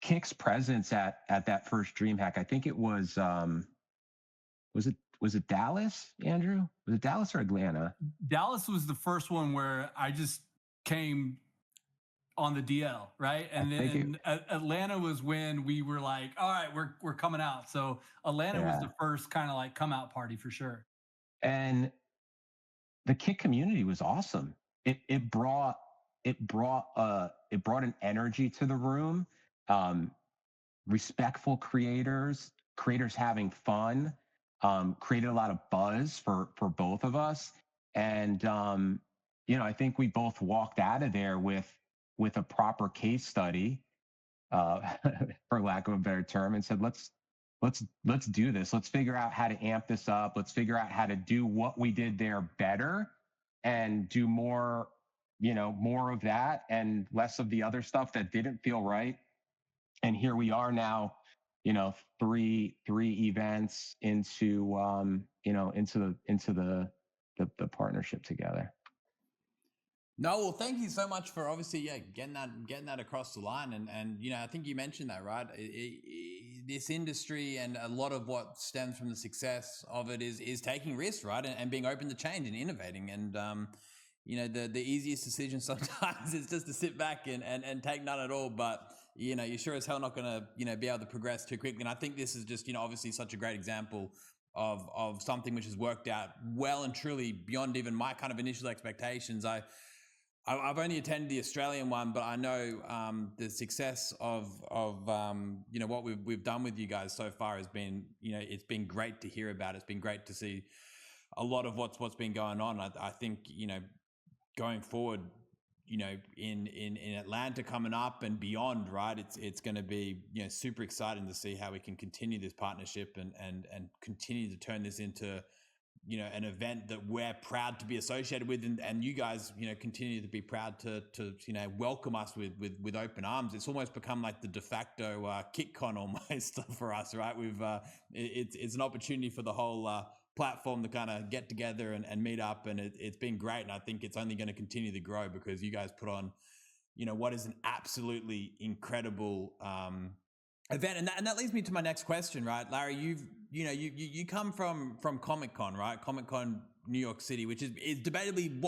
Kick's presence at that first DreamHack, I think it was it Dallas, Andrew? Was it Dallas or Atlanta? Dallas was the first one where I just came on the DL, right? And then Atlanta was when we were like, all right, we're coming out. So Atlanta was the first kind of like come out party for sure. And the Kick community was awesome. It brought an energy to the room. Respectful creators having fun, created a lot of buzz for both of us. And, I think we both walked out of there with a proper case study, for lack of a better term, and said, let's do this. Let's figure out how to amp this up. Let's figure out how to do what we did there better and do more of that and less of the other stuff that didn't feel right. And here we are now, three events into the partnership together. No, well, thank you so much for obviously, getting that across the line. And I think you mentioned that, right? This industry and a lot of what stems from the success of it is taking risks, right? And being open to change and innovating. And, the easiest decision sometimes is just to sit back and take none at all. But, you're sure as hell not going to, be able to progress too quickly. And I think this is just, obviously such a great example of something which has worked out well and truly beyond even my kind of initial expectations. I've only attended the Australian one, but I know the success of what we've done with you guys so far has been, it's been great to hear about. It's been great to see a lot of what's been going on. I think, going forward, in Atlanta coming up and beyond, right? It's going to be, super exciting to see how we can continue this partnership and continue to turn this into, an event that we're proud to be associated with, and you guys, continue to be proud to welcome us with open arms. It's almost become like the de facto KickCon almost for us, right? It's an opportunity for the whole platform to kind of get together and meet up, and it's been great. And I think it's only going to continue to grow because you guys put on, what is an absolutely incredible event. And that leads me to my next question, right? Larry, you come from Comic-Con, right? Comic-Con New York City, which is debatably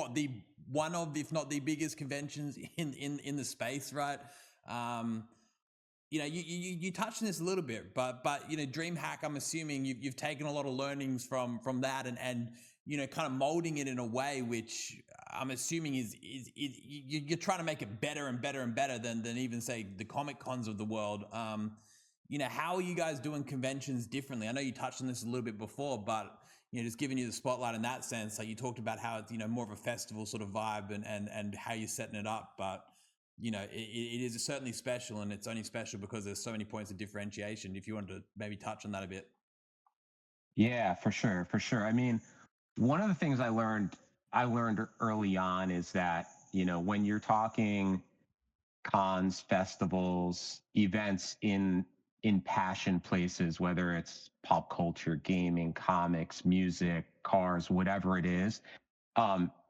one of, if not the biggest conventions in the space, right? You touched on this a little bit, but DreamHack, I'm assuming you've taken a lot of learnings from that and kind of molding it in a way which I'm assuming is you're trying to make it better and better and better than even say the Comic Cons of the world. How are you guys doing conventions differently? I know you touched on this a little bit before, but just giving you the spotlight in that sense. Like you talked about how it's, more of a festival sort of vibe and how you're setting it up. But, it is certainly special, and it's only special because there's so many points of differentiation. If you wanted to maybe touch on that a bit. Yeah, for sure, for sure. I mean, one of the things I learned early on is that, when you're talking cons, festivals, events in passion places, whether it's pop culture, gaming, comics, music, cars, whatever it is,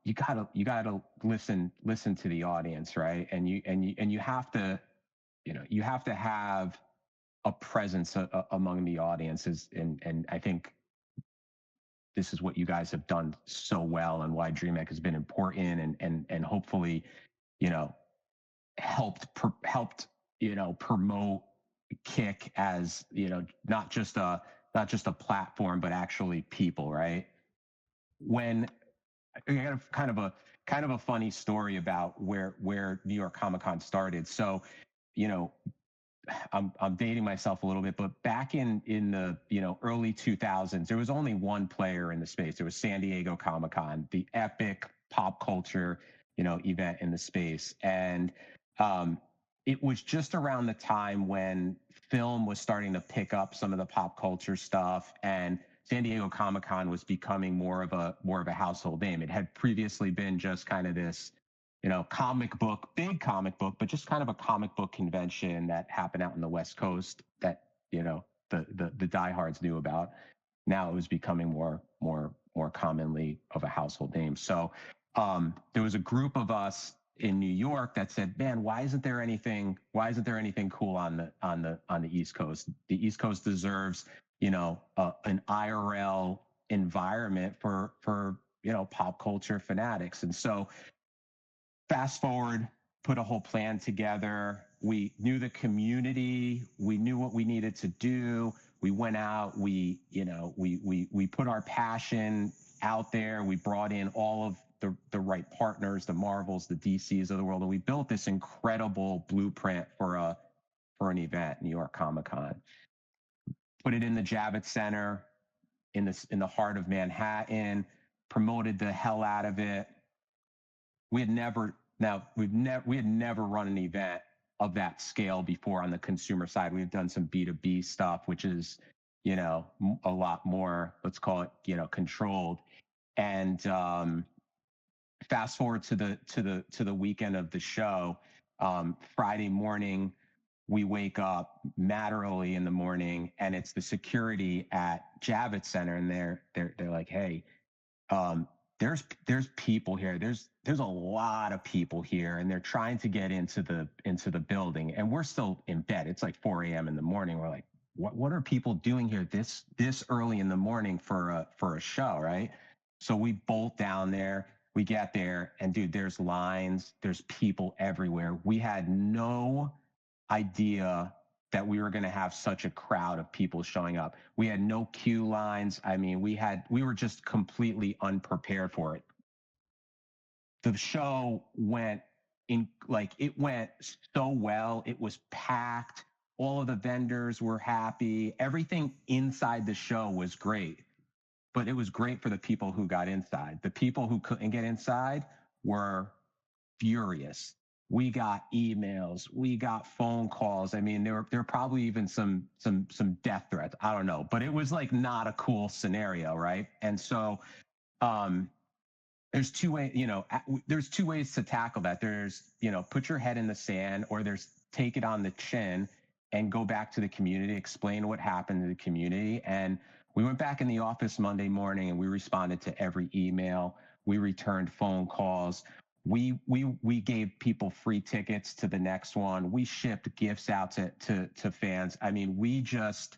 you gotta listen to the audience, right? And you have to, you have to have a presence among the audiences, and I think this is what you guys have done so well, and why DreamHack has been important, and hopefully, you know, helped promote Kick as, not just a platform, but actually people, right? When I got a kind of a funny story about where New York Comic Con started. So, you know, I'm dating myself a little bit, but back in the early 2000s, there was only one player in the space. There was San Diego Comic Con, the epic pop culture event in the space, and um, it was just around the time when film was starting to pick up some of the pop culture stuff, and San Diego Comic Con was becoming more of a household name. It had previously been just kind of this comic book, big comic book, but just kind of a comic book convention that happened out in the West Coast that, the diehards knew about. Now it was becoming more commonly of a household name. So there was a group of us in New York that said, "Man, why isn't there anything cool on the East Coast? The East Coast deserves, an IRL environment for pop culture fanatics." And so fast forward, put a whole plan together. We knew the community. We knew what we needed to do. We went out. We put our passion out there. We brought in all of the right partners, the Marvels, the DCs of the world, and we built this incredible blueprint for an event, New York Comic Con. Put it in the Javits Center, in the heart of Manhattan. Promoted the hell out of it. We had never run an event of that scale before on the consumer side. We've done some B2B stuff, which is, a lot more, let's call it, controlled. And fast forward to the weekend of the show. Friday morning, we wake up mad early in the morning, and it's the security at Javits Center, and they're like, "Hey, um, there's people here. There's a lot of people here, and they're trying to get into the building, and we're still in bed. It's like 4 a.m. in the morning. We're like, what are people doing here this early in the morning for a show, right?" So we bolt down there. We get there, and dude, there's lines. There's people everywhere. We had no idea that we were going to have such a crowd of people showing up. We had no queue lines. I mean, we were just completely unprepared for it. The show it went so well. It was packed. All of the vendors were happy. Everything inside the show was great, but it was great for the people who got inside. The people who couldn't get inside were furious. We got emails, we got phone calls. I mean, there were probably even some death threats. I don't know, but it was like not a cool scenario, right? And so um there's two ways to tackle that. There's, put your head in the sand, or there's take it on the chin and go back to the community, explain what happened to the community. And we went back in the office Monday morning, and we responded to every email. We returned phone calls. We gave people free tickets to the next one. We shipped gifts out to fans. I mean, we just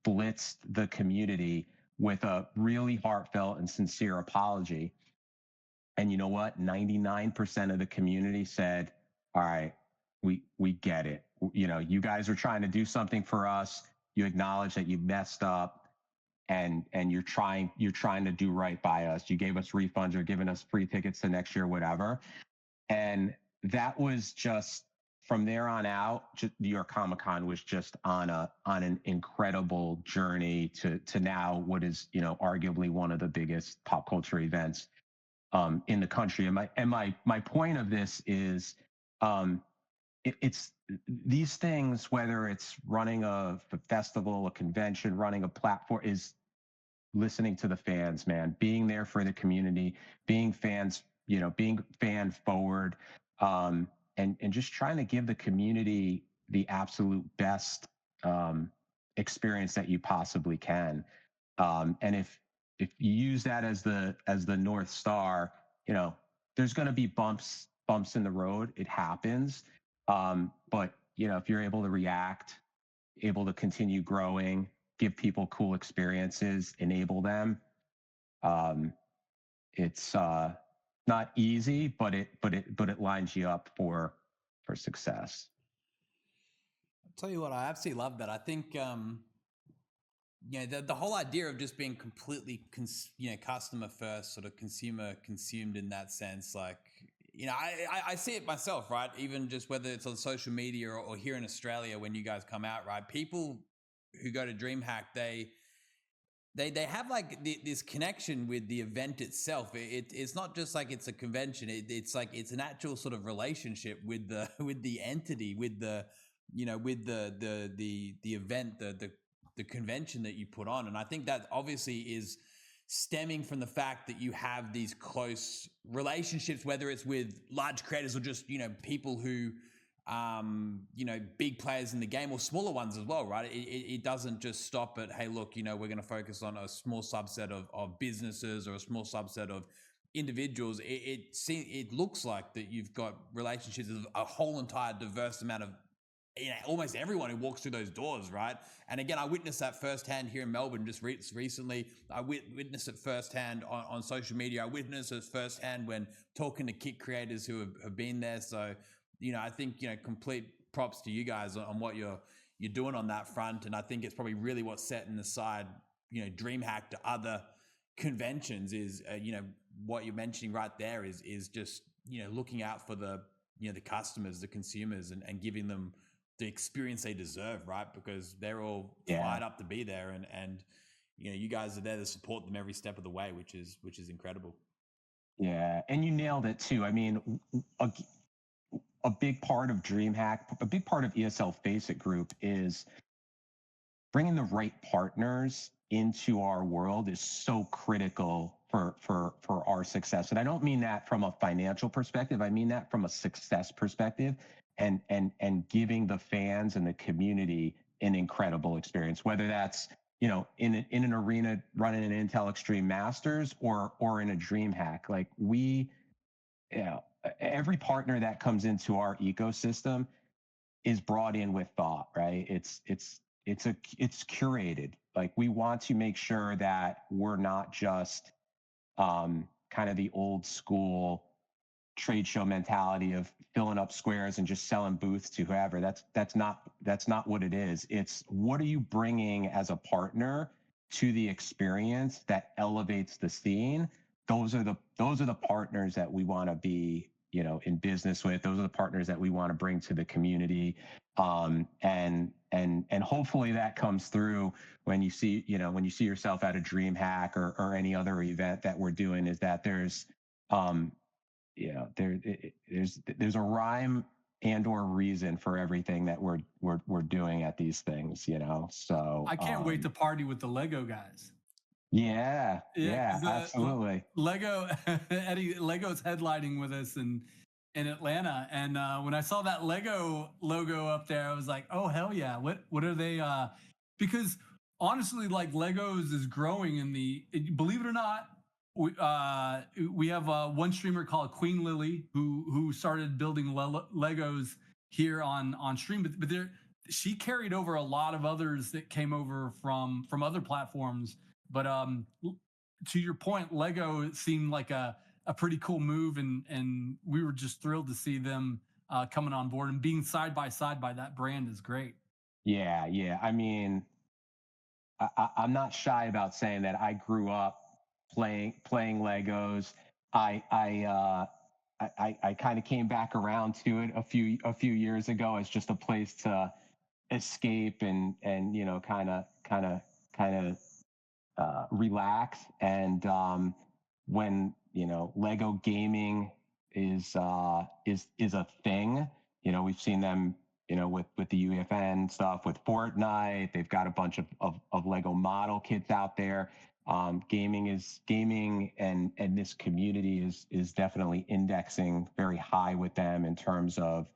blitzed the community with a really heartfelt and sincere apology. And you know what? 99% of the community said, "All right, we get it. You guys are trying to do something for us. You acknowledge that you messed up, and you're trying to do right by us. You gave us refunds, or giving us free tickets to next year, whatever." And that was just from there on out, New York Comic Con was just on an incredible journey to now what is, arguably one of the biggest pop culture events in the country. And my point of this is, it's these things, whether it's running a festival, a convention, running a platform, is listening to the fans, man, being there for the community, being fans, being fan forward, and just trying to give the community the absolute best experience that you possibly can. And if you use that as the North Star, there's going to be bumps in the road. It happens. But if you're able to react, able to continue growing, give people cool experiences, enable them. It's not easy, but it lines you up for success. I'll tell you what, I absolutely love that. I think the whole idea of just being completely customer first, sort of consumer consumed in that sense, like, I see it myself, right? Even just whether it's on social media or here in Australia when you guys come out, right? People who go to DreamHack, they have like this connection with the event itself. It's not just like it's a convention. It's like it's an actual sort of relationship with the entity, with the event, the convention that you put on. And I think that obviously is stemming from the fact that you have these close relationships, whether it's with large creators or just people who big players in the game, or smaller ones as well, right? It doesn't just stop at, hey, look, we're going to focus on a small subset of businesses or a small subset of individuals. It looks like that you've got relationships with a whole entire diverse amount of almost everyone who walks through those doors, right? And again, I witnessed that firsthand here in Melbourne just recently. I witnessed it firsthand on social media. I witnessed it firsthand when talking to kit creators who have been there. So, I think, complete props to you guys on what you're doing on that front. And I think it's probably really what's setting aside, DreamHack to other conventions is, what you're mentioning right there is just, looking out for the customers, the consumers, and giving them the experience they deserve, right? Because they're all fired up to be there, and you guys are there to support them every step of the way, which is incredible. Yeah, and you nailed it too. I mean, a big part of DreamHack, a big part of ESL Face It Group is bringing the right partners into our world is so critical for our success. And I don't mean that from a financial perspective. I mean that from a success perspective, and giving the fans and the community an incredible experience, whether that's in an arena running an Intel Extreme Masters or in a DreamHack. Like every partner that comes into our ecosystem is brought in with thought, right? It's curated. Like, we want to make sure that we're not just kind of the old school trade show mentality of filling up squares and just selling booths to whoever. That's not what it is. It's, what are you bringing as a partner to the experience that elevates the scene? Those are the partners that we want to be, in business with. Those are the partners that we want to bring to the community. And hopefully that comes through when you see yourself at a DreamHack or any other event that we're doing, is that there's there's a rhyme and or reason for everything that we're doing at these things, So I can't wait to party with the Lego guys. Yeah, absolutely. Lego, Eddie, Lego's headlining with us in Atlanta, and when I saw that Lego logo up there, I was like, oh hell yeah! What are they? Because honestly, like, Legos is growing believe it or not, we have one streamer called Queen Lily who started building Legos here on stream, but she carried over a lot of others that came over from other platforms. But to your point, Lego seemed like a pretty cool move, and we were just thrilled to see them coming on board, and being side by side by that brand is great. Yeah. I mean, I'm not shy about saying that I grew up playing Legos. I I kind of came back around to it a few years ago as just a place to escape and kind of relax. And when Lego gaming is a thing, we've seen them with the UEFN stuff, with Fortnite. They've got a bunch of Lego model kits out there. Gaming and this community is definitely indexing very high with them in terms of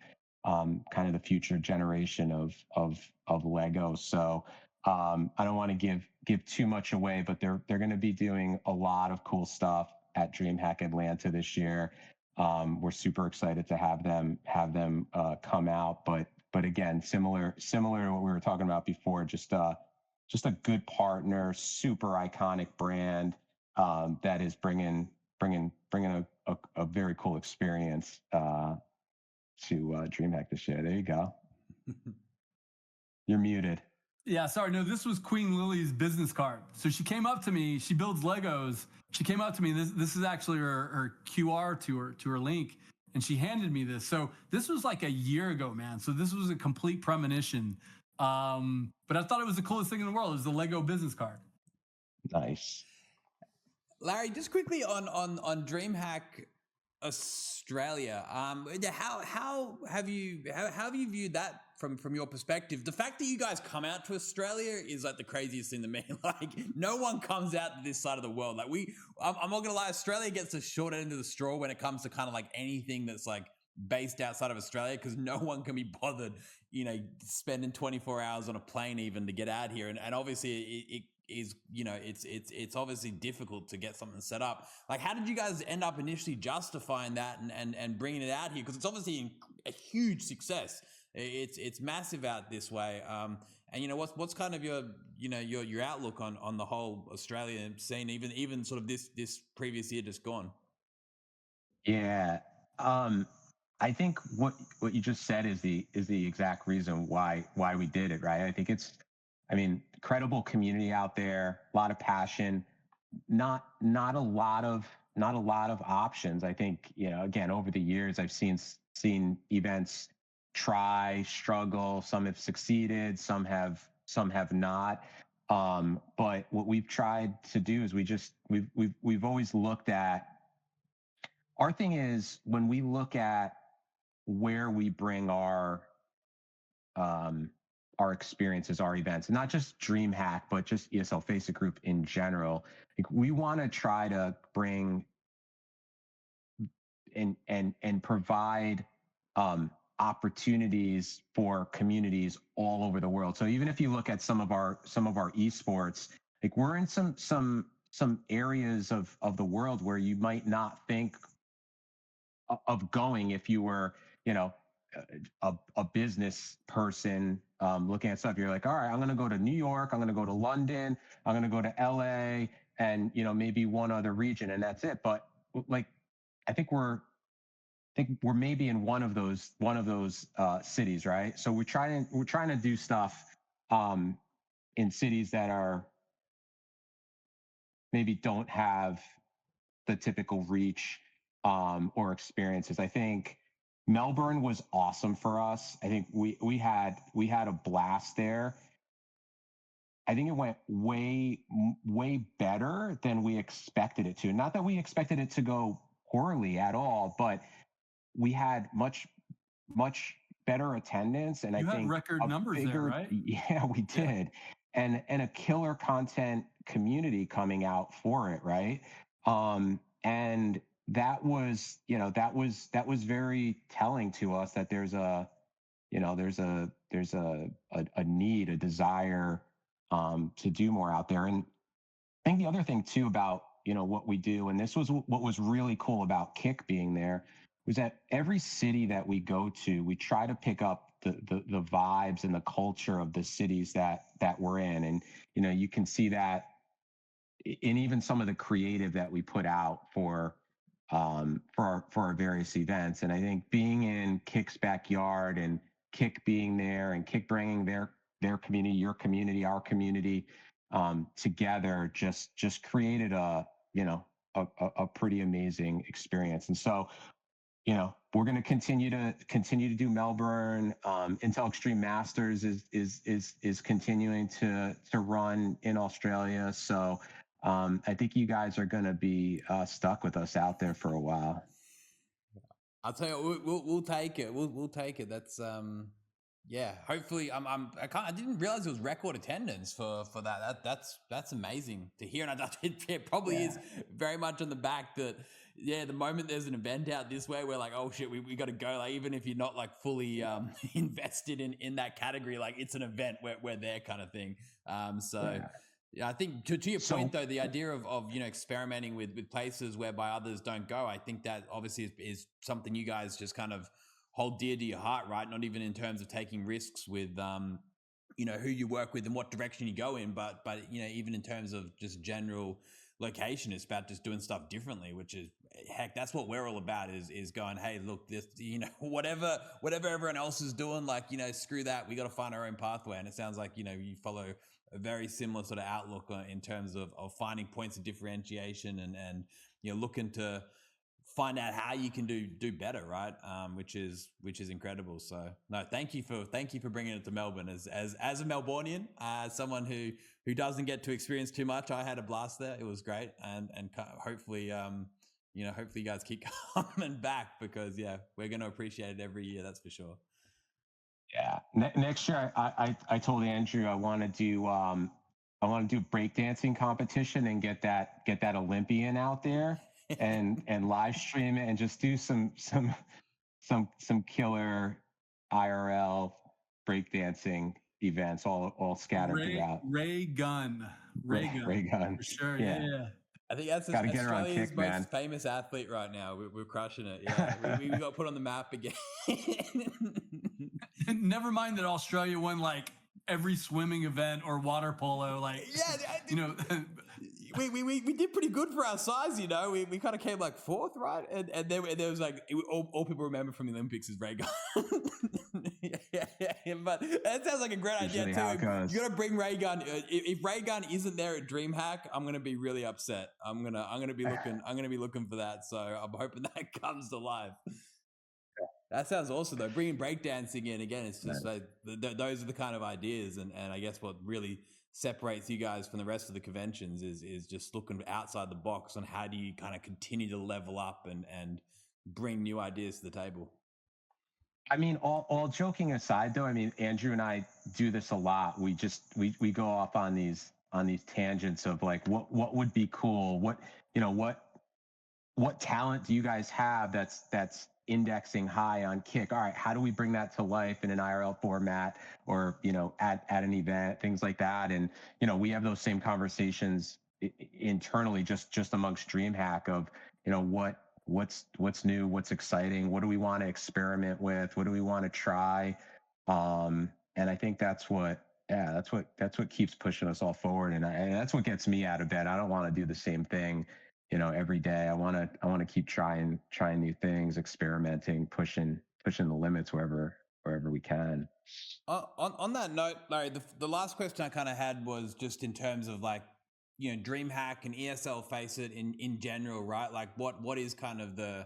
kind of the future generation of Lego. So I don't want to give too much away, but they're going to be doing a lot of cool stuff at DreamHack Atlanta this year. We're super excited to have them come out, but again, similar to what we were talking about before, just a good partner, super iconic brand that is bringing a very cool experience to DreamHack this year. There you go. You're muted. Yeah, sorry. No, this was Queen Lily's business card. So she came up to me. She builds Legos. She came up to me. This is actually her QR to her link, and she handed me this. So this was like a year ago, man. So this was a complete premonition. But I thought it was the coolest thing in the world. It was the Lego business card. Nice. Larry, just quickly on DreamHack Australia, how have you viewed that from your perspective? The fact that you guys come out to Australia is like the craziest thing to me. Like, no one comes out to this side of the world. Like, I'm not gonna lie, Australia gets the short end of the straw when it comes to kind of like anything that's like based outside of Australia, because no one can be bothered, spending 24 hours on a plane even to get out here, and obviously it is, it's obviously difficult to get something set up. Like, how did you guys end up initially justifying that and bringing it out here? Because it's obviously a huge success. It's massive out this way. And what's kind of your outlook on the whole Australian scene, even sort of this previous year just gone? Yeah. I think what you just said is the exact reason why we did it, right? I think incredible community out there, a lot of passion, not a lot of options. I think, again, over the years, I've seen events try, struggle. Some have succeeded, some have not. But what we've tried to do is we've always looked at, our thing is, when we look at where we bring our experiences, our events, and not just DreamHack, but just ESL Face It Group in general. Like, we want to try to bring and provide opportunities for communities all over the world. So even if you look at some of our esports, like, we're in some areas of the world where you might not think of going if you were, a business person looking at stuff. You're like, all right, I'm going to go to New York, I'm going to go to London, I'm going to go to LA, and maybe one other region, and that's it. But like, I think we're maybe in one of those cities, right? So we're trying to do stuff in cities that are maybe don't have the typical reach or experiences. I think Melbourne was awesome for us. I think we had a blast there. I think it went way better than we expected it to. Not that we expected it to go poorly at all, but we had much better attendance, and You I had think record numbers there, right? Yeah, we did. Yeah. And a killer content community coming out for it, right? And that was very telling to us that there's a need, a desire to do more out there. And I think the other thing too about what we do, and this was what was really cool about Kick being there, was that every city that we go to, we try to pick up the vibes and the culture of the cities that we're in. And you can see that in even some of the creative that we put out for our various events. And I think being in Kick's backyard, and Kick being there, and Kick bringing their community, your community, our community together, just created a pretty amazing experience. And so, we're going to continue to do Melbourne. Intel Extreme Masters is continuing to run in Australia. So I think you guys are going to be stuck with us out there for a while. I'll tell you, we'll take it. We'll take it. That's yeah. Hopefully, I didn't realize it was record attendance for that. That's amazing to hear, and it probably is very much on the back that the moment there's an event out this way, we're like, oh shit, we got to go. Like even if you're not like fully invested in that category, like it's an event we're there kind of thing. Yeah, I think to your point though, the idea of experimenting with places whereby others don't go, I think that obviously is something you guys just kind of hold dear to your heart, right? Not even in terms of taking risks with who you work with and what direction you go in, but even in terms of just general location, it's about just doing stuff differently, which is heck, that's what we're all about is going, hey, look, this whatever everyone else is doing, like screw that, we got to find our own pathway. And it sounds like you follow a very similar sort of outlook in terms of finding points of differentiation and looking to find out how you can do better, right? Which is incredible. So no, thank you for bringing it to Melbourne as a Melbourneian, someone who doesn't get to experience too much. I had a blast there. It was great, and hopefully hopefully you guys keep coming back because we're going to appreciate it every year. That's for sure. Yeah. Next year, I told Andrew I want to do breakdancing competition and get that Olympian out there and live stream it and just do some killer IRL breakdancing events all scattered throughout. Ray Gunn for sure. Yeah. I think that's Australia's most famous athlete right now. We're crushing it. Yeah, we got put on the map again. Never mind that Australia won like every swimming event or water polo. Like, we did pretty good for our size. We kind of came like fourth, right? And there was like all people remember from the Olympics is Ray Gunn. But that sounds like a great idea too. You got to bring Ray Gunn. If Ray Gunn isn't there at DreamHack, I'm gonna be really upset. I'm gonna be looking for that. So I'm hoping that comes to life. That sounds awesome though. Bringing breakdancing in again, it's just like those are the kind of ideas, and I guess what really separates you guys from the rest of the conventions is just looking outside the box on how do you kind of continue to level up and bring new ideas to the table. I mean, all joking aside though, I mean, Andrew and I do this a lot. We go off on these tangents of like what would be cool, what talent do you guys have that's indexing high on Kick? All right, how do we bring that to life in an IRL format or at an event, things like that? And we have those same conversations internally just amongst DreamHack of what's new, what's exciting, what do we want to experiment with, what do we want to try, and I think that's what keeps pushing us all forward, and that's what gets me out of bed. I don't want to do the same thing every day. I want to keep trying new things, experimenting, pushing the limits wherever we can. On that note, Larry, the last question I kind of had was just in terms of like DreamHack and ESL Face It in general, right? Like what is kind of the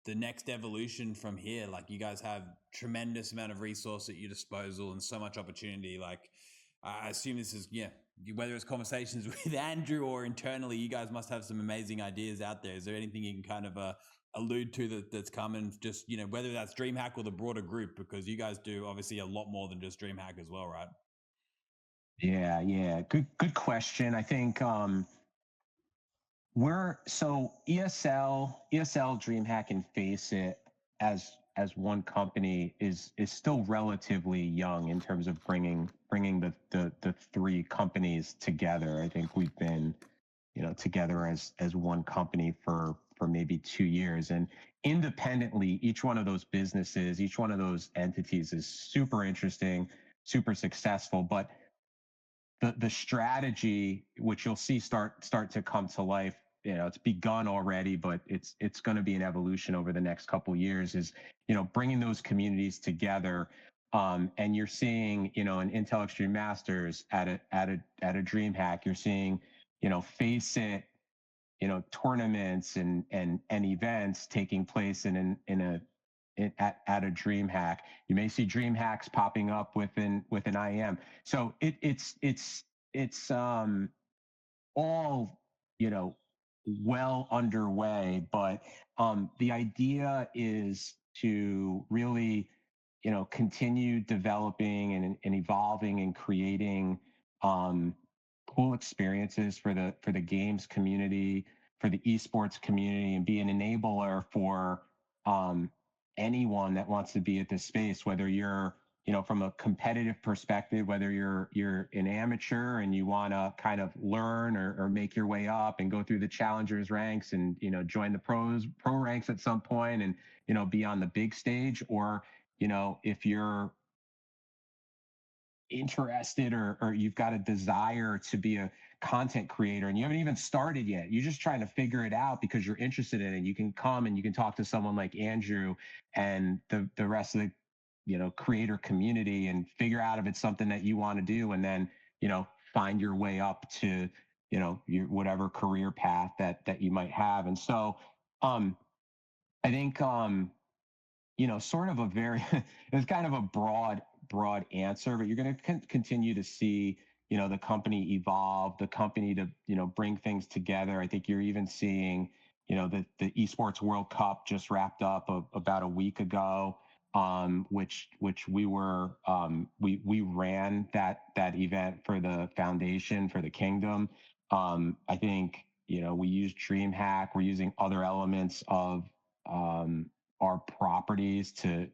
next evolution from here? Like you guys have tremendous amount of resource at your disposal and so much opportunity. Like I assume this is whether it's conversations with Andrew or internally, you guys must have some amazing ideas out there. Is there anything you can kind of allude to that's coming? Just whether that's DreamHack or the broader group, because you guys do obviously a lot more than just DreamHack as well, right? Yeah. Good question. I think we're so ESL, DreamHack, and Face It as one company is still relatively young in terms of bringing the three companies together. I think we've been together as one company for maybe 2 years, and independently, each one of those businesses, each one of those entities is super interesting, super successful, but the strategy, which you'll see start to come to life, it's begun already, but it's going to be an evolution over the next couple of years, is bringing those communities together, and you're seeing an Intel Extreme Masters at a DreamHack. You're seeing Face It tournaments and events taking place at a dream hack. You may see dream hacks popping up with an IM. So it's all, well underway, but the idea is to really, continue developing and evolving and creating cool experiences for the games community, for the esports community, and be an enabler for um, anyone that wants to be at this space, whether you're, from a competitive perspective, whether you're an amateur and you want to kind of learn or make your way up and go through the challengers ranks and, join the pro ranks at some point and, be on the big stage, or, if you're interested or you've got a desire to be a content creator and you haven't even started yet, you're just trying to figure it out because you're interested in it, you can come and you can talk to someone like Andrew and the rest of the creator community and figure out if it's something that you want to do, and then find your way up to your whatever career path that you might have. And so I think sort of a very it's kind of a broad answer, but you're going to continue to see the company evolve, the company to bring things together. I think you're even seeing the esports World Cup just wrapped up about a week ago, which we were we ran that event for the foundation for the kingdom. I think we use DreamHack, we're using other elements of our properties to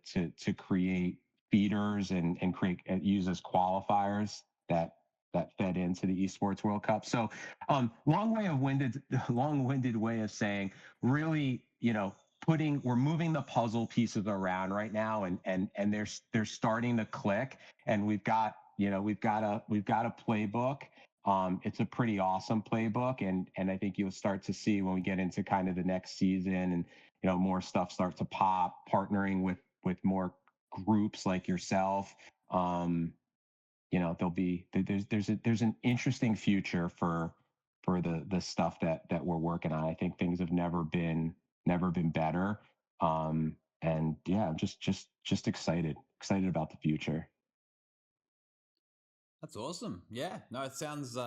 create feeders and create and use as qualifiers that fed into the esports World Cup. So long-winded way of saying, really, we're moving the puzzle pieces around right now, and they're starting to click, and we've got a playbook. It's a pretty awesome playbook, and I think you'll start to see when we get into kind of the next season and more stuff start to pop, partnering with more groups like yourself. There's an interesting future for the stuff that we're working on. I think things have never been better. And yeah, I'm just excited about the future. That's awesome. Yeah, no, it sounds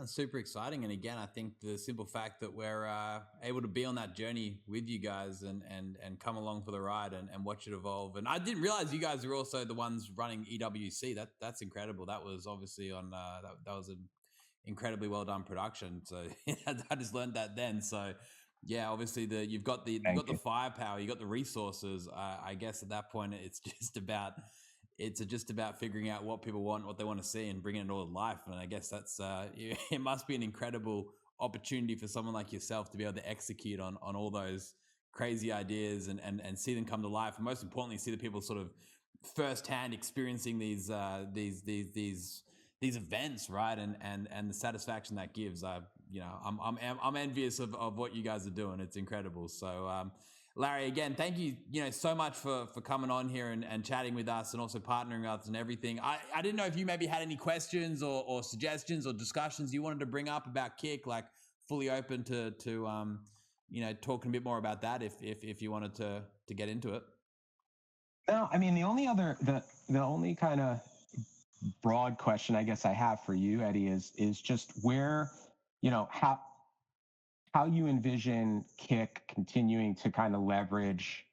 super exciting. And again, I think the simple fact that we're able to be on that journey with you guys and come along for the ride and watch it evolve. And I didn't realize you guys are also the ones running EWC. That's incredible. That was obviously on that was an incredibly well done production. So I just learned that then. So yeah, obviously you've got the firepower, you got the resources. I guess at that point it's just about figuring out what people want, what they want to see, and bringing it all to life. And I guess that's it must be an incredible opportunity for someone like yourself to be able to execute on all those crazy ideas and see them come to life. And most importantly, see the people sort of firsthand experiencing these events, right? And the satisfaction that gives. I'm envious of what you guys are doing. It's incredible. So Larry, again, thank you, so much for coming on here and chatting with us and also partnering with us and everything. I didn't know if you maybe had any questions or suggestions or discussions you wanted to bring up about Kick, like fully open to talking a bit more about that if you wanted to get into it. No, I mean, the only kind of broad question I guess I have for you, Eddie, is just where, how you envision Kick continuing to kind of leverage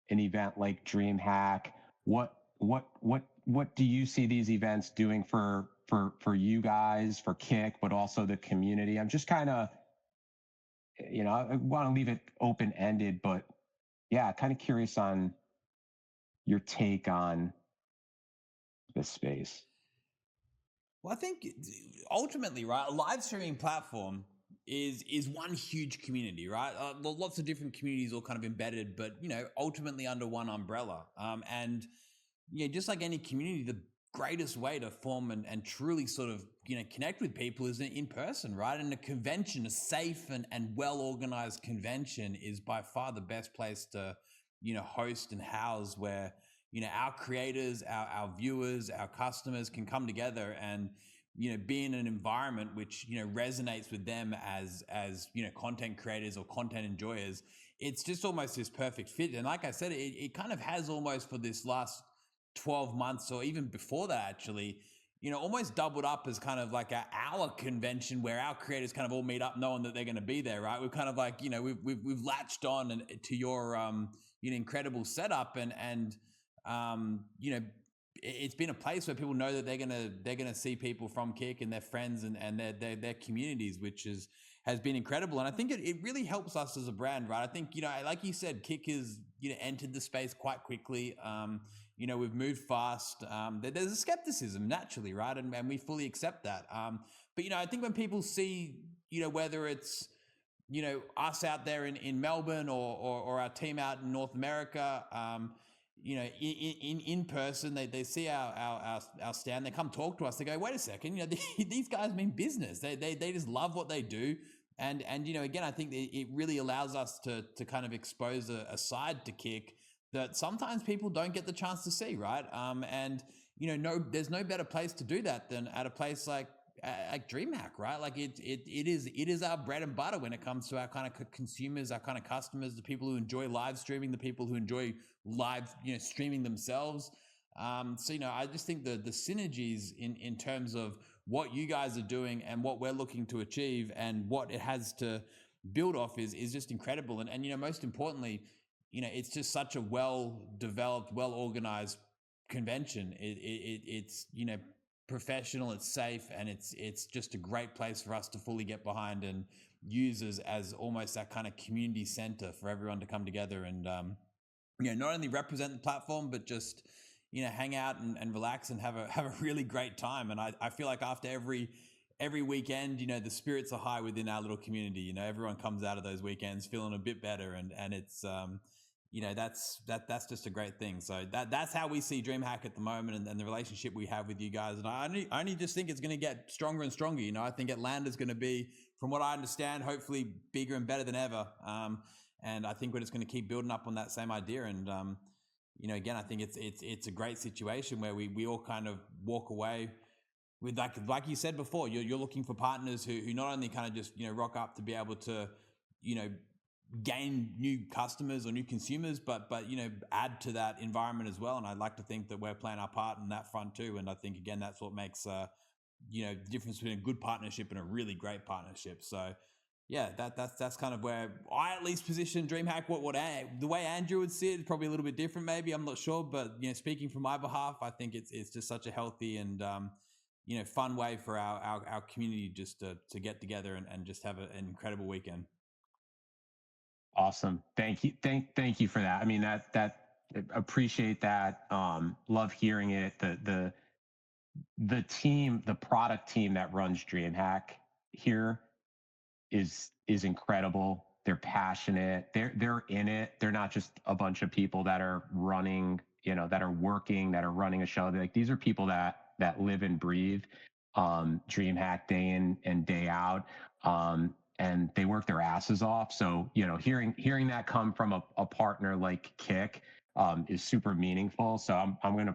an event like DreamHack. What do you see these events doing for you guys, for Kick, but also the community? I'm just kind of, I want to leave it open ended, but yeah, kind of curious on your take on this space. Well, I think ultimately, right, a live streaming platform is one huge community, right? Lots of different communities all kind of embedded, but ultimately under one umbrella. And just like any community, the greatest way to form and truly sort of connect with people is in person, right? And a convention, a safe and well organized convention, is by far the best place to host and house, where our creators, our viewers, our customers can come together and be in an environment which, resonates with them as, content creators or content enjoyers. It's just almost this perfect fit. And like I said, it kind of has almost for this last 12 months or even before that, actually, almost doubled up as kind of like our convention where our creators kind of all meet up knowing that they're going to be there, right? We've kind of like, we've latched on to your, incredible setup and it's been a place where people know that they're gonna see people from Kick and their friends and their communities, which has been incredible. And I think it really helps us as a brand, right? I think, like you said, Kick has, entered the space quite quickly. We've moved fast. There's a skepticism naturally, right? And we fully accept that. But I think when people see, whether it's, us out there in Melbourne or our team out in North America, in person, they see our stand, they come talk to us, they go, wait a second, these guys mean business. They just love what they do. And again, I think it really allows us to kind of expose a side to Kick that sometimes people don't get the chance to see, right? And there's no better place to do that than at a place like DreamHack, right? Like it is our bread and butter when it comes to our kind of consumers, our kind of customers, the people who enjoy live streaming, the people who enjoy live, streaming themselves. So, I just think the synergies in terms of what you guys are doing and what we're looking to achieve and what it has to build off is just incredible. And most importantly, it's just such a well-developed, well-organized convention. It's professional, it's safe, and it's just a great place for us to fully get behind and use as almost that kind of community center for everyone to come together and not only represent the platform, but just hang out and relax and have a really great time. And I feel like after every weekend, the spirits are high within our little community. Everyone comes out of those weekends feeling a bit better, and it's that's just a great thing. So that's how we see DreamHack at the moment, and the relationship we have with you guys. And I only just think it's going to get stronger and stronger. I think Atlanta's going to be, from what I understand, hopefully bigger and better than ever. And I think we're just going to keep building up on that same idea. And again, I think it's a great situation where we all kind of walk away with, like you said before, you're looking for partners who not only kind of just rock up to be able to gain new customers or new consumers, but add to that environment as well. And I'd like to think that we're playing our part in that front too. And I think again, that's what makes the difference between a good partnership and a really great partnership. So yeah, that's kind of where I at least position DreamHack. What the way Andrew would see it is probably a little bit different, maybe, I'm not sure, but speaking from my behalf, I think it's just such a healthy and fun way for our community just to get together and just have an incredible weekend. Awesome. Thank you. Thank you for that. I mean, that appreciate that. Love hearing it. The team, the product team that runs DreamHack here is incredible. They're passionate. They're in it. They're not just a bunch of people that are running, that are working, that are running a show. These are people that live and breathe DreamHack day in and day out. And they work their asses off. So, hearing that come from a partner like Kick is super meaningful. So I'm going to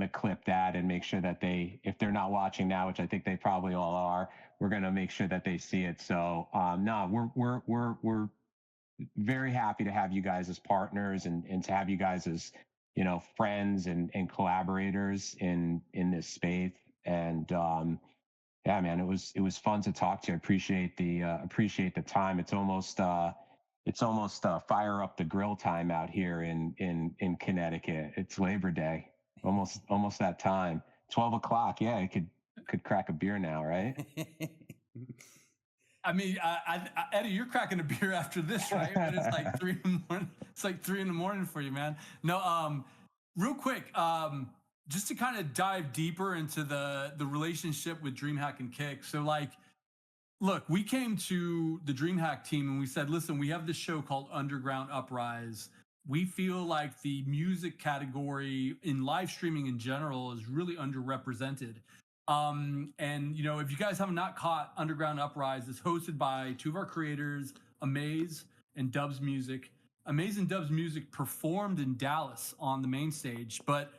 clip that and make sure that if they're not watching now, which I think they probably all are, we're going to make sure that they see it. So we're very happy to have you guys as partners and to have you guys as, friends and collaborators in this space. And, yeah, man, it was fun to talk to you. I appreciate the time. It's almost fire up the grill time out here in Connecticut. It's Labor Day, almost that time. 12 o'clock. Yeah, I could crack a beer now, right? I mean, Eddie, you're cracking a beer after this, right? But it's like 3 in the morning. It's like 3 in the morning for you, man. No, real quick, just to kind of dive deeper into the relationship with DreamHack and Kick. So look, we came to the DreamHack team and we said, listen, we have this show called Underground Uprise. We feel like the music category in live streaming in general is really underrepresented. And if you guys have not caught Underground Uprise, it's hosted by two of our creators, Amaze and Dubs Music. Amaze and Dubs Music performed in Dallas on the main stage, but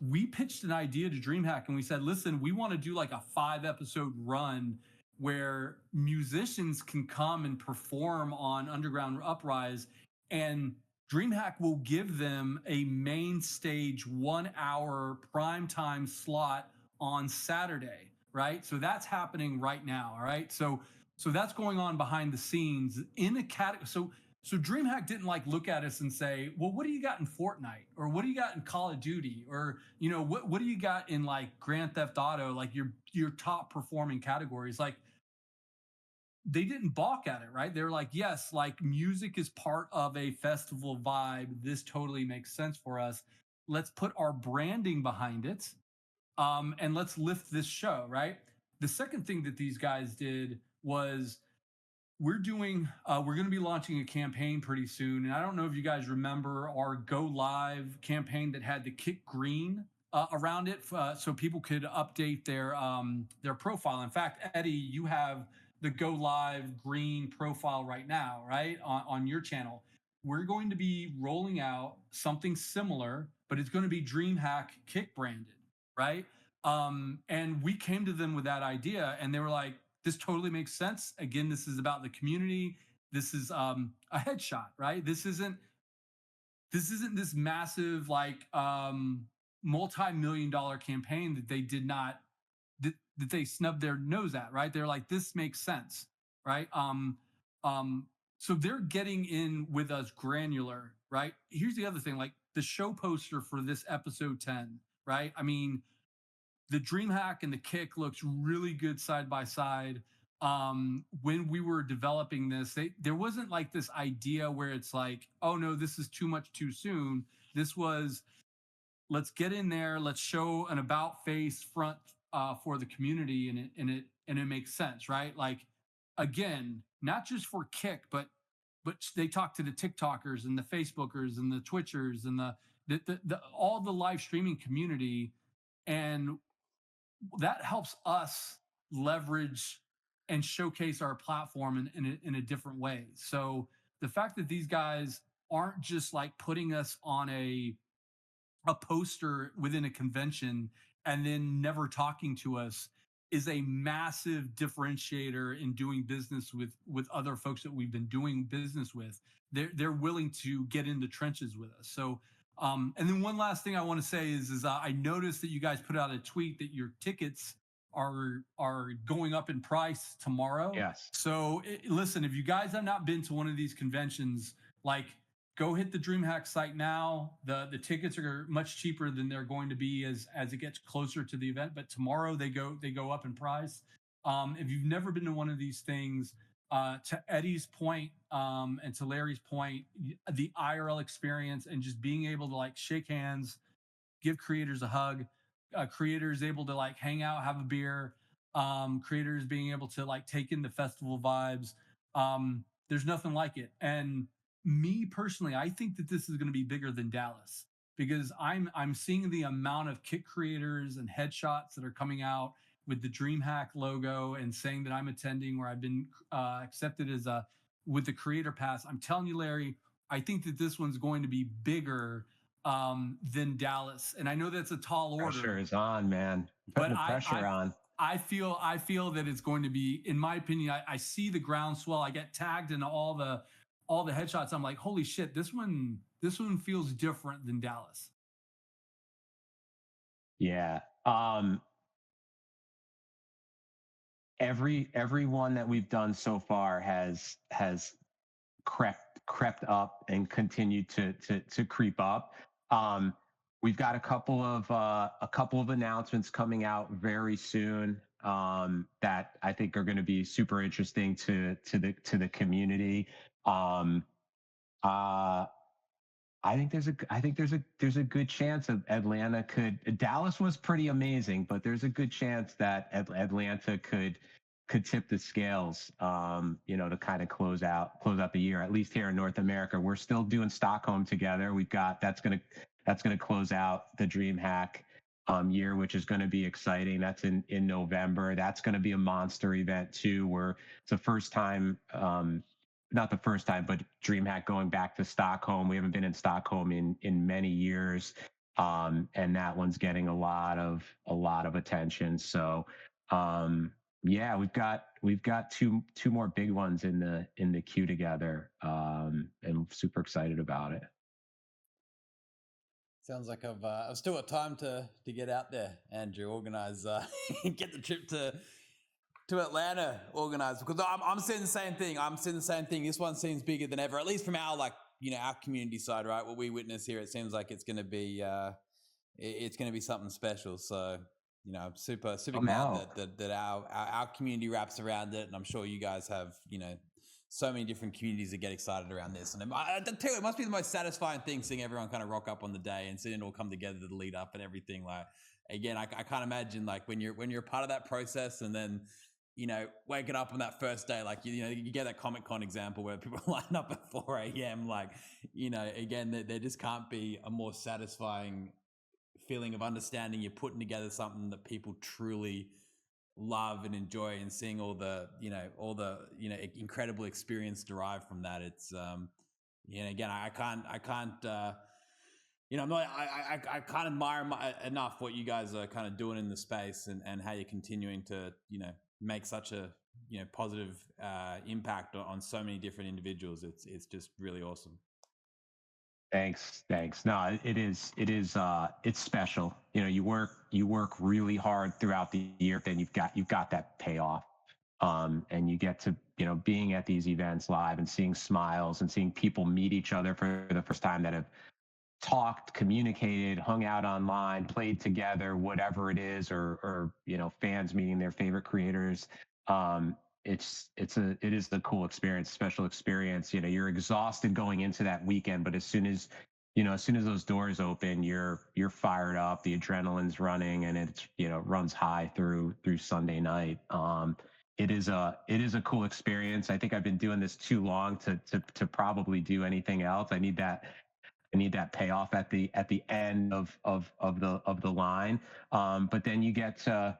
we pitched an idea to DreamHack and we said, listen, we want to do like a 5-episode run where musicians can come and perform on Underground Uprise, and DreamHack will give them a main stage 1 hour prime time slot on Saturday, right? So that's happening right now. All right. So that's going on behind the scenes in a category. So DreamHack didn't like look at us and say, well, what do you got in Fortnite? Or what do you got in Call of Duty? Or, you know, what do you got in like Grand Theft Auto, like your top performing categories? Like, they didn't balk at it, right? They're like, yes, like music is part of a festival vibe. This totally makes sense for us. Let's put our branding behind it. And let's lift this show, right? The second thing that these guys did was we're going to be launching a campaign pretty soon. And I don't know if you guys remember our Go Live campaign that had the Kick Green around it, so people could update their profile. In fact, Eddie, you have the Go Live green profile right now, right? On your channel. We're going to be rolling out something similar, but it's going to be DreamHack Kick branded, right? And we came to them with that idea and they were like, this totally makes sense. Again, this is about the community. This is a headshot, right? This isn't this massive like multi-million-dollar campaign that they did not that they snubbed their nose at, right? They're like, this makes sense, right? So they're getting in with us granular, right? Here's the other thing, like the show poster for this episode 10, right? I mean, the DreamHack and the Kick looks really good side by side. When we were developing this, there wasn't like this idea where it's like, oh no, this is too much too soon. This was, let's get in there, let's show an about face front for the community, and it makes sense, right? Like, again, not just for Kick, but they talk to the TikTokers and the Facebookers and the Twitchers and the all the live streaming community, and that helps us leverage and showcase our platform in a different way. So the fact that these guys aren't just like putting us on a poster within a convention and then never talking to us is a massive differentiator in doing business with other folks that we've been doing business with. They're willing to get in the trenches with us. So and then one last thing I want to say is I noticed that you guys put out a tweet that your tickets are going up in price tomorrow. Yes. So listen, if you guys have not been to one of these conventions, like, go hit the DreamHack site now. The tickets are much cheaper than they're going to be as it gets closer to the event. But tomorrow they go up in price. If you've never been to one of these things, to Eddie's point and to Larry's point, the IRL experience and just being able to like shake hands, give creators a hug, creators able to like hang out, have a beer, creators being able to like take in the festival vibes. There's nothing like it. And me personally, I think that this is going to be bigger than Dallas, because I'm seeing the amount of Kick creators and headshots that are coming out with the DreamHack logo and saying that I'm attending, where I've been accepted as with the creator pass. I'm telling you, Larry, I think that this one's going to be bigger than Dallas. And I know that's a tall order. Pressure is on, man. Putting the pressure on. I feel that it's going to be, in my opinion, I see the groundswell. I get tagged in all the headshots. I'm like, holy shit, this one feels different than Dallas. Yeah. Everyone that we've done so far has crept up and continued to creep up. We've got a couple of announcements coming out very soon that I think are going to be super interesting to the community. I think there's a good chance of Atlanta could. Dallas was pretty amazing, but there's a good chance that Atlanta could tip the scales, to kind of close out the year, at least here in North America. We're still doing Stockholm together. We've got that's gonna close out the DreamHack year, which is going to be exciting. That's in November. That's going to be a monster event too, where it's the first time. Not the first time, but DreamHack going back to Stockholm. We haven't been in Stockholm in many years. and that one's getting a lot of attention. So yeah, we've got two more big ones in the queue together, and I'm super excited about it. Sounds like I've still got time to get out there, Andrew. Organize, get the trip to Atlanta organized, because I'm seeing the same thing. This one seems bigger than ever, at least from our our community side, right? What we witness here, it seems like it's going to be something special. So I'm super I'm glad out. that our community wraps around it, and I'm sure you guys have so many different communities that get excited around this. And I tell you, it must be the most satisfying thing seeing everyone kind of rock up on the day and seeing it all come together to the lead up and everything. Like, again, I can't imagine like when you're a part of that process, and then waking up on that first day, like you get that Comic-Con example where people line up at 4 a.m. Like, again, there just can't be a more satisfying feeling of understanding you're putting together something that people truly love and enjoy, and seeing all the incredible experience derived from that. It's again, I can't I can't admire enough what you guys are kind of doing in the space, and how you're continuing to make such a positive impact on so many different individuals. It's just really awesome. Thanks. No, it's special. You work really hard throughout the year, then you've got that payoff. And you get to, being at these events live and seeing smiles and seeing people meet each other for the first time, that have talked, communicated, hung out online, played together, whatever it is, or fans meeting their favorite creators. It is the cool experience, special experience. You're exhausted going into that weekend, but as soon as those doors open, you're fired up, the adrenaline's running, and it's runs high through Sunday night. It is a cool experience. I think I've been doing this too long to probably do anything else. I need that payoff at the end of the line. But then you get to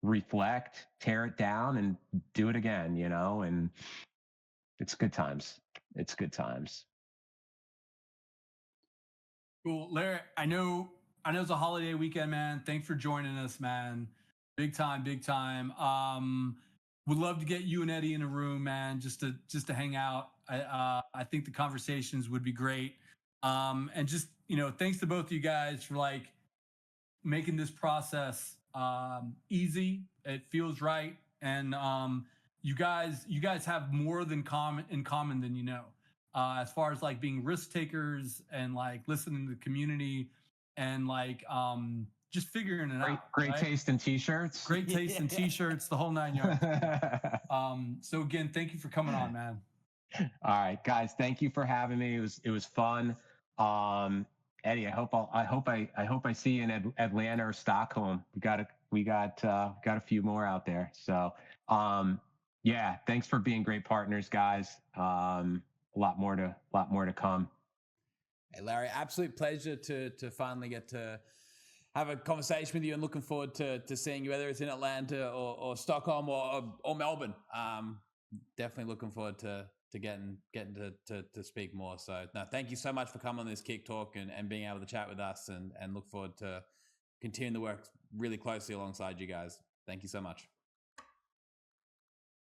reflect, tear it down, and do it again, and it's good times. It's good times. Cool. Larry, I know it's a holiday weekend, man. Thanks for joining us, man. Big time. Would love to get you and Eddie in a room, man, just to hang out. I think the conversations would be great. And just, thanks to both of you guys for like making this process easy. It feels right. And you guys have more in common than you know. As far as like being risk takers and like listening to the community, and like just figuring it out. Great right? taste in t-shirts. Great taste in t-shirts, the whole 9 yards. So again, thank you for coming on, man. All right, guys, thank you for having me. It was fun. Eddie, I hope I see you in Atlanta or Stockholm. We got a few more out there. So yeah, thanks for being great partners, guys. A lot more to come. Hey, Larry, absolute pleasure to finally get to have a conversation with you, and looking forward to seeing you, whether it's in Atlanta or Stockholm or Melbourne. Definitely looking forward to getting to speak more. So no, thank you so much for coming on this Kick Talk and being able to chat with us, and look forward to continuing the work really closely alongside you guys. Thank you so much.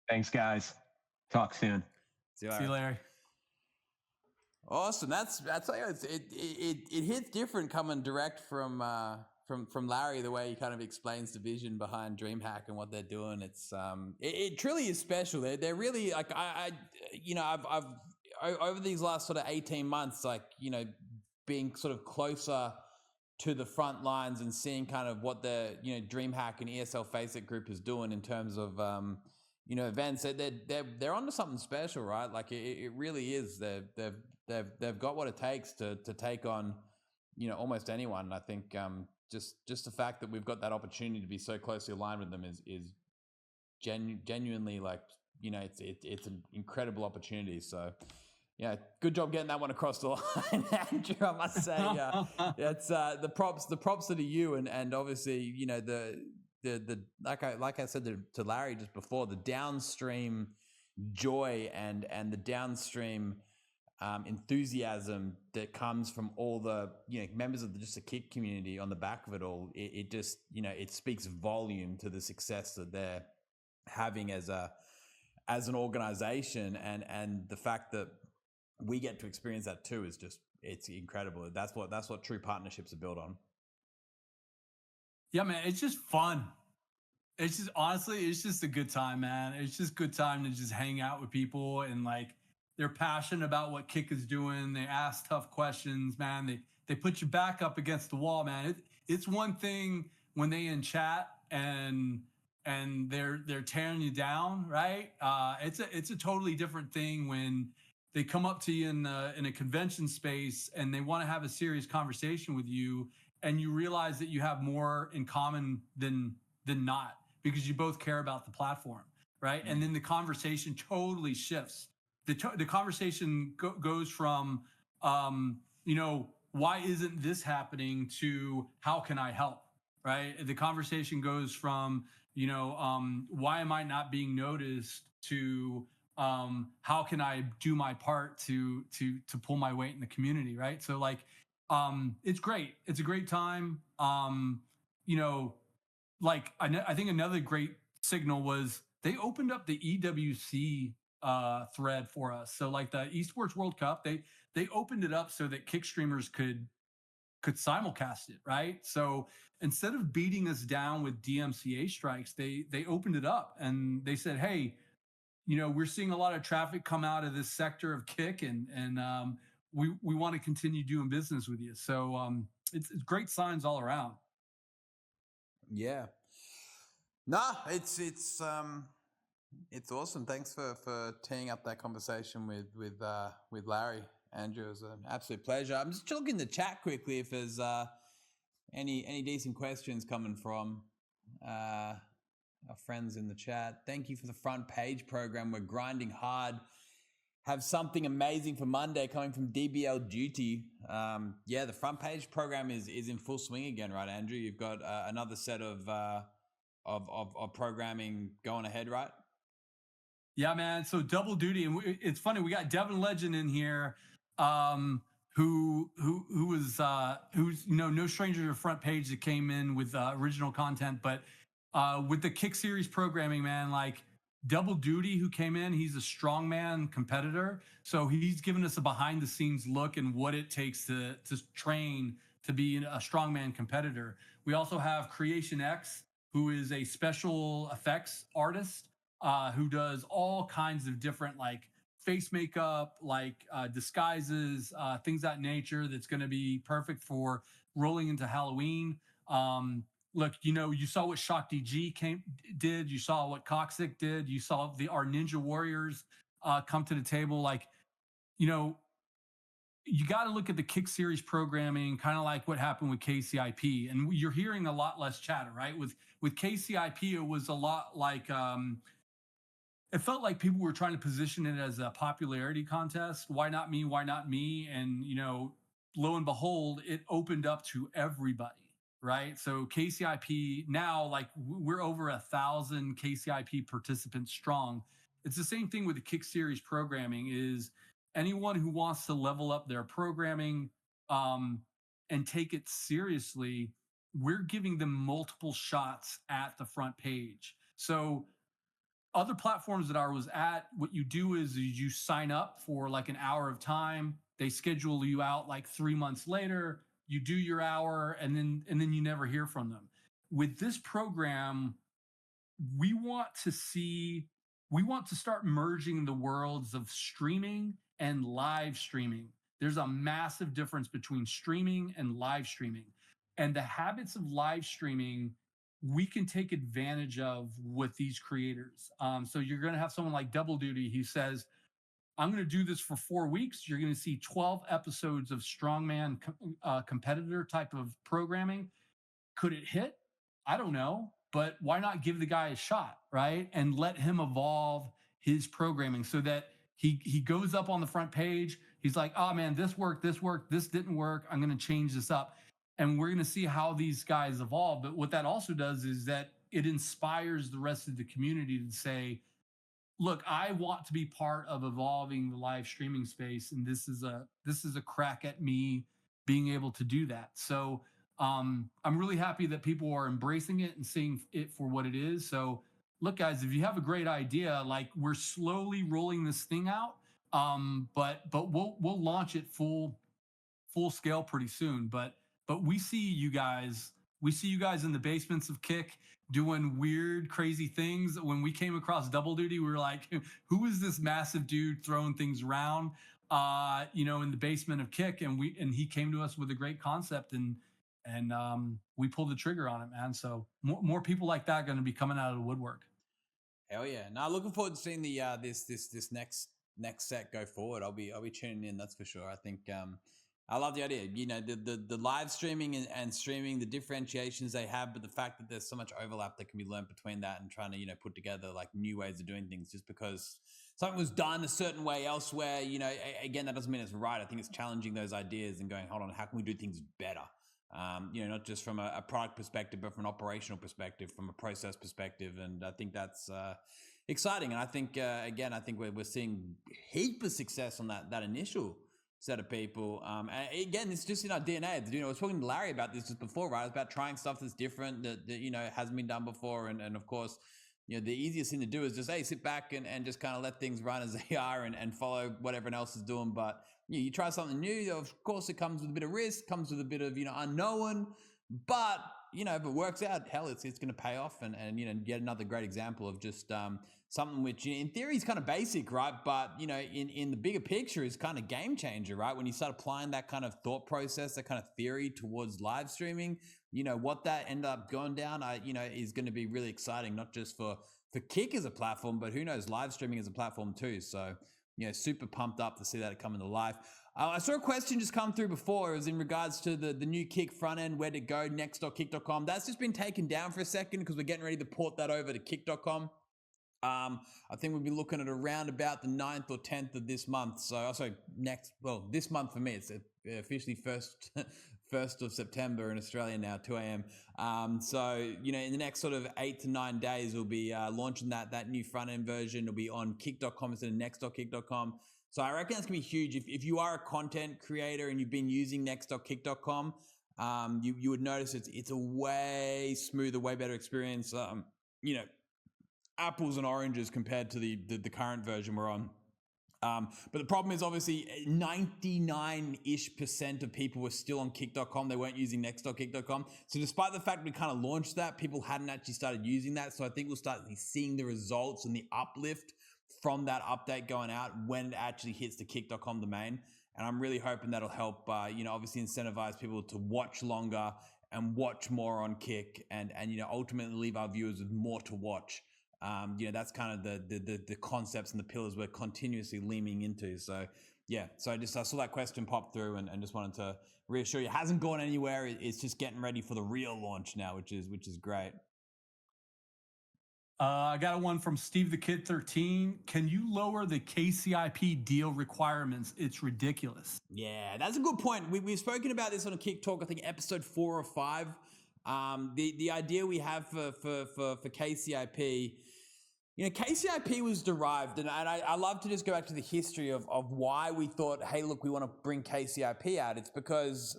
Thanks, guys. Talk soon. See you, Larry. See you, Larry. Awesome. That's it hits different coming direct from Larry, the way he kind of explains the vision behind DreamHack and what they're doing. It's it truly is special. They're really like I've over these last sort of 18 months, like being sort of closer to the front lines and seeing kind of what the DreamHack and ESL Face It group is doing in terms of events. They're onto something special, right? Like it really is. They've got what it takes to take on almost anyone. And I think just the fact that we've got that opportunity to be so closely aligned with them is genuinely like it's an incredible opportunity. So yeah, good job getting that one across the line, Andrew. I must say, it's the props are to you, and obviously the like I said to Larry just before, the downstream joy and the downstream enthusiasm that comes from all the members of just the kick community on the back of it all, it just it speaks volume to the success that they're having as an organization, and the fact that we get to experience that too is just, it's incredible. That's what true partnerships are built on. Yeah, man, it's just fun. It's just, honestly, it's just a good time, man. It's just good time to just hang out with people, and like, they're passionate about what Kick is doing. They ask tough questions, man. They put you back up against the wall, man. It's one thing when they in chat and they're tearing you down, right? It's a totally different thing when they come up to you in a convention space and they want to have a serious conversation with you, and you realize that you have more in common than not, because you both care about the platform, right? And then the conversation totally shifts. The conversation goes from, why isn't this happening, to how can I help, right? The conversation goes from, why am I not being noticed, to how can I do my part to pull my weight in the community, right? So like, it's great. It's a great time. Like I think another great signal was they opened up the EWC thread for us. So like the Esports World Cup, they opened it up so that kick streamers could simulcast it, right? So instead of beating us down with DMCA strikes, they opened it up and they said, hey, we're seeing a lot of traffic come out of this sector of kick, and we want to continue doing business with you. So it's great signs all around. Yeah. Nah, it's awesome. Thanks for teeing up that conversation with Larry. Andrew, it was an absolute pleasure. I'm just looking in the chat quickly if there's any decent questions coming from our friends in the chat. Thank you for the front page program. We're grinding hard. Have something amazing for Monday coming from DBL Duty. Yeah, the front page program is in full swing again, right, Andrew? You've got another set of programming going ahead, right? Yeah, man. So double duty, and it's funny. We got Devin Legend in here, who's no stranger to the front page, that came in with original content, but with the Kick Series programming, man, like Double Duty, who came in, he's a strongman competitor, so he's given us a behind the scenes look and what it takes to train to be a strongman competitor. We also have Creation X, who is a special effects artist, who does all kinds of different like face makeup, like disguises, things that nature, that's going to be perfect for rolling into Halloween. Look, you saw what Shakti G did. You saw what Coxic did. You saw our Ninja Warriors come to the table. Like, you got to look at the Kick Series programming, kind of like what happened with KCIP. And you're hearing a lot less chatter, right? With KCIP, it was a lot like, it felt like people were trying to position it as a popularity contest. Why not me? Why not me? And, lo and behold, it opened up to everybody, right? So KCIP now, like we're over 1,000 KCIP participants strong. It's the same thing with the Kick Series programming. Is anyone who wants to level up their programming and take it seriously, we're giving them multiple shots at the front page. So other platforms that I was at, what you do is you sign up for like an hour of time. They schedule you out like 3 months later. You do your hour, and then you never hear from them. With this program, we want to start merging the worlds of streaming and live streaming. There's a massive difference between streaming and live streaming. And the habits of live streaming, we can take advantage of with these creators. So you're going to have someone like Double Duty. He says, I'm going to do this for 4 weeks. You're going to see 12 episodes of strongman competitor type of programming. Could it hit? I don't know, but why not give the guy a shot, right? And let him evolve his programming so that he goes up on the front page. He's like, oh man, this worked, this didn't work. I'm going to change this up. And we're going to see how these guys evolve. But what that also does is that it inspires the rest of the community to say, look, I want to be part of evolving the live streaming space, and this is a crack at me being able to do that. So I'm really happy that people are embracing it and seeing it for what it is. So look, guys, if you have a great idea, like we're slowly rolling this thing out, but we'll launch it full scale pretty soon. But we see you guys in the basements of Kick doing weird, crazy things. When we came across Double Duty, we were like, who is this massive dude throwing things around? In the basement of Kick, and he came to us with a great concept, and we pulled the trigger on it, man. So more people like that going to be coming out of the woodwork. Hell yeah! Now looking forward to seeing the this next set go forward. I'll be tuning in. That's for sure. I think I love the idea. The live streaming and streaming, the differentiations they have, but the fact that there's so much overlap that can be learned between that and trying to put together like new ways of doing things. Just because something was done a certain way elsewhere, again, that doesn't mean it's right. I think it's challenging those ideas and going, hold on, how can we do things better? Not just from a product perspective, but from an operational perspective, from a process perspective. And I think that's exciting. And I think, again, we're seeing heap of success on that initial set of people. And again, it's just in our DNA. I was talking to Larry about this just before, right? It's about trying stuff that's different that hasn't been done before. And of course, the easiest thing to do is just, hey, sit back and just kind of let things run as they are and follow what everyone else is doing. But you try something new, of course, it comes with a bit of risk, comes with a bit of, unknown, but, if it works out, hell, it's going to pay off. And yet another great example of just something which in theory is kind of basic, right? But, in the bigger picture is kind of game changer, right? When you start applying that kind of thought process, that kind of theory towards live streaming, what that ended up going down, is going to be really exciting, not just for Kick as a platform, but who knows, live streaming as a platform too. So, super pumped up to see that come into life. I saw a question just come through before. It was in regards to the new Kick front end, where to go, next.kick.com. That's just been taken down for a second because we're getting ready to port that over to kick.com. I think we'll be looking at around about the 9th or 10th of this month. So this month for me, it's officially 1st of September in Australia now, 2 a.m. So, in the next sort of 8 to 9 days, we'll be launching that new front end version. It'll be on kick.com instead of next.kick.com. So I reckon that's gonna be huge. If you are a content creator and you've been using next.kick.com, you would notice it's a way smoother, way better experience. Apples and oranges compared to the current version we're on. But the problem is obviously 99% of people were still on kick.com. They weren't using next.kick.com. So despite the fact we kind of launched that, people hadn't actually started using that. So I think we'll start seeing the results and the uplift from that update going out when it actually hits the kick.com domain. And I'm really hoping that'll help, obviously incentivize people to watch longer and watch more on Kick and ultimately leave our viewers with more to watch. That's kind of the concepts and the pillars we're continuously leaning into. So yeah, so I saw that question pop through and just wanted to reassure you, it hasn't gone anywhere. It's just getting ready for the real launch now, which is great. I got one from Steve the Kid 13. Can you lower the KCIP deal requirements? It's ridiculous. Yeah, that's a good point. We've spoken about this on a Kick Talk, I think episode 4 or 5. The idea we have for KCIP, KCIP was derived, and I love to just go back to the history of why we thought, hey, look, we want to bring KCIP out. It's because,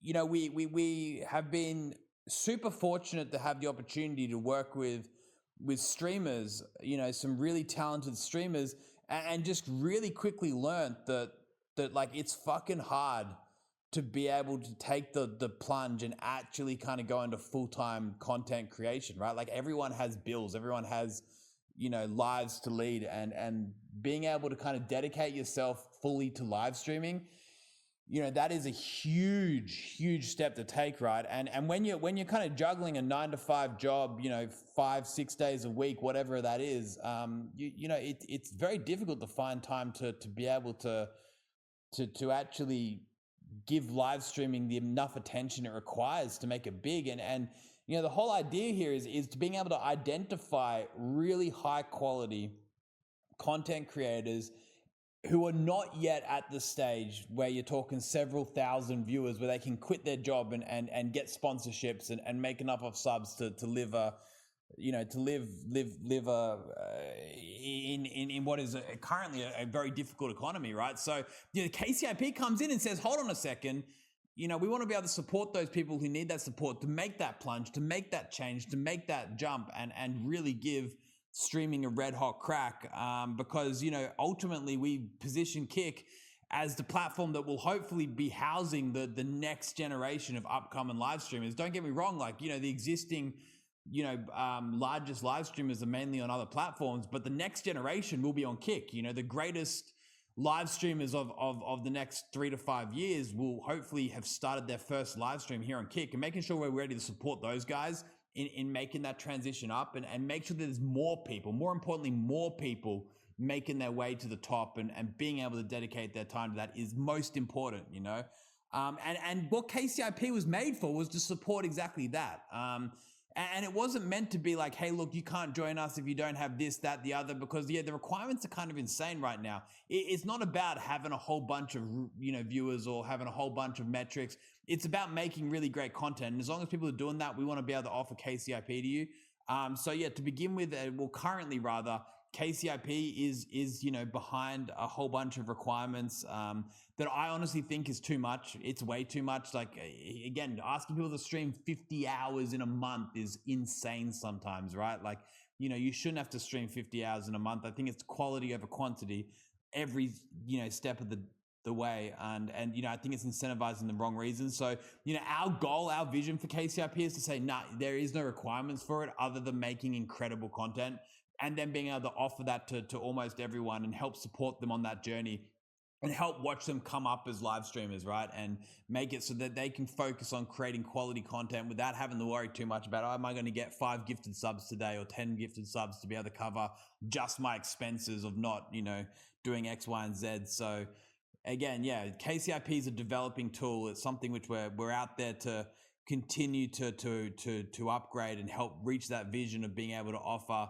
we have been super fortunate to have the opportunity to work with streamers, some really talented streamers, and just really quickly learned that like it's fucking hard to be able to take the plunge and actually kind of go into full-time content creation, right? Like everyone has bills, everyone has, lives to lead, and being able to kind of dedicate yourself fully to live streaming, that is a huge step to take, right? And when you're kind of juggling a 9-to-5 job, 5-6 days a week, whatever that is, it's very difficult to find time to be able to actually give live streaming the enough attention it requires to make it big. And the whole idea here is being able to identify really high quality content creators who are not yet at the stage where you're talking several thousand viewers, where they can quit their job and get sponsorships and make enough of subs to live a to live in what is currently a very difficult economy, right? So KCIP comes in and says, hold on a second, we want to be able to support those people who need that support to make that plunge, to make that change, to make that jump, and really give streaming a red hot crack, because ultimately we position Kick as the platform that will hopefully be housing the next generation of upcoming live streamers. Don't get me wrong, like the existing largest live streamers are mainly on other platforms, but the next generation will be on Kick. The greatest live streamers of the next 3 to 5 years will hopefully have started their first live stream here on Kick, and making sure we're ready to support those guys in making that transition up, and make sure that there's more people, more importantly, more people making their way to the top and being able to dedicate their time to that is most important, and what KCIP was made for was to support exactly that. And it wasn't meant to be like, hey, look, you can't join us if you don't have this, that, the other, because the requirements are kind of insane right now. It's not about having a whole bunch of, viewers or having a whole bunch of metrics. It's about making really great content. And as long as people are doing that, we want to be able to offer KCIP to you. To begin with, currently rather, KCIP is behind a whole bunch of requirements that I honestly think is too much. It's way too much. Like, again, asking people to stream 50 hours in a month is insane sometimes, right? Like, you shouldn't have to stream 50 hours in a month. I think it's quality over quantity every step of the way, and I think it's incentivizing the wrong reasons. So our goal, our vision for KCIP is to say, nah, there is no requirements for it other than making incredible content, and then being able to offer that to almost everyone and help support them on that journey and help watch them come up as live streamers, right? And make it so that they can focus on creating quality content without having to worry too much about, am I going to get 5 gifted subs today or 10 gifted subs to be able to cover just my expenses of not, doing X, Y, and Z. So again, KCIP is a developing tool. It's something which we're out there to continue to upgrade and help reach that vision of being able to offer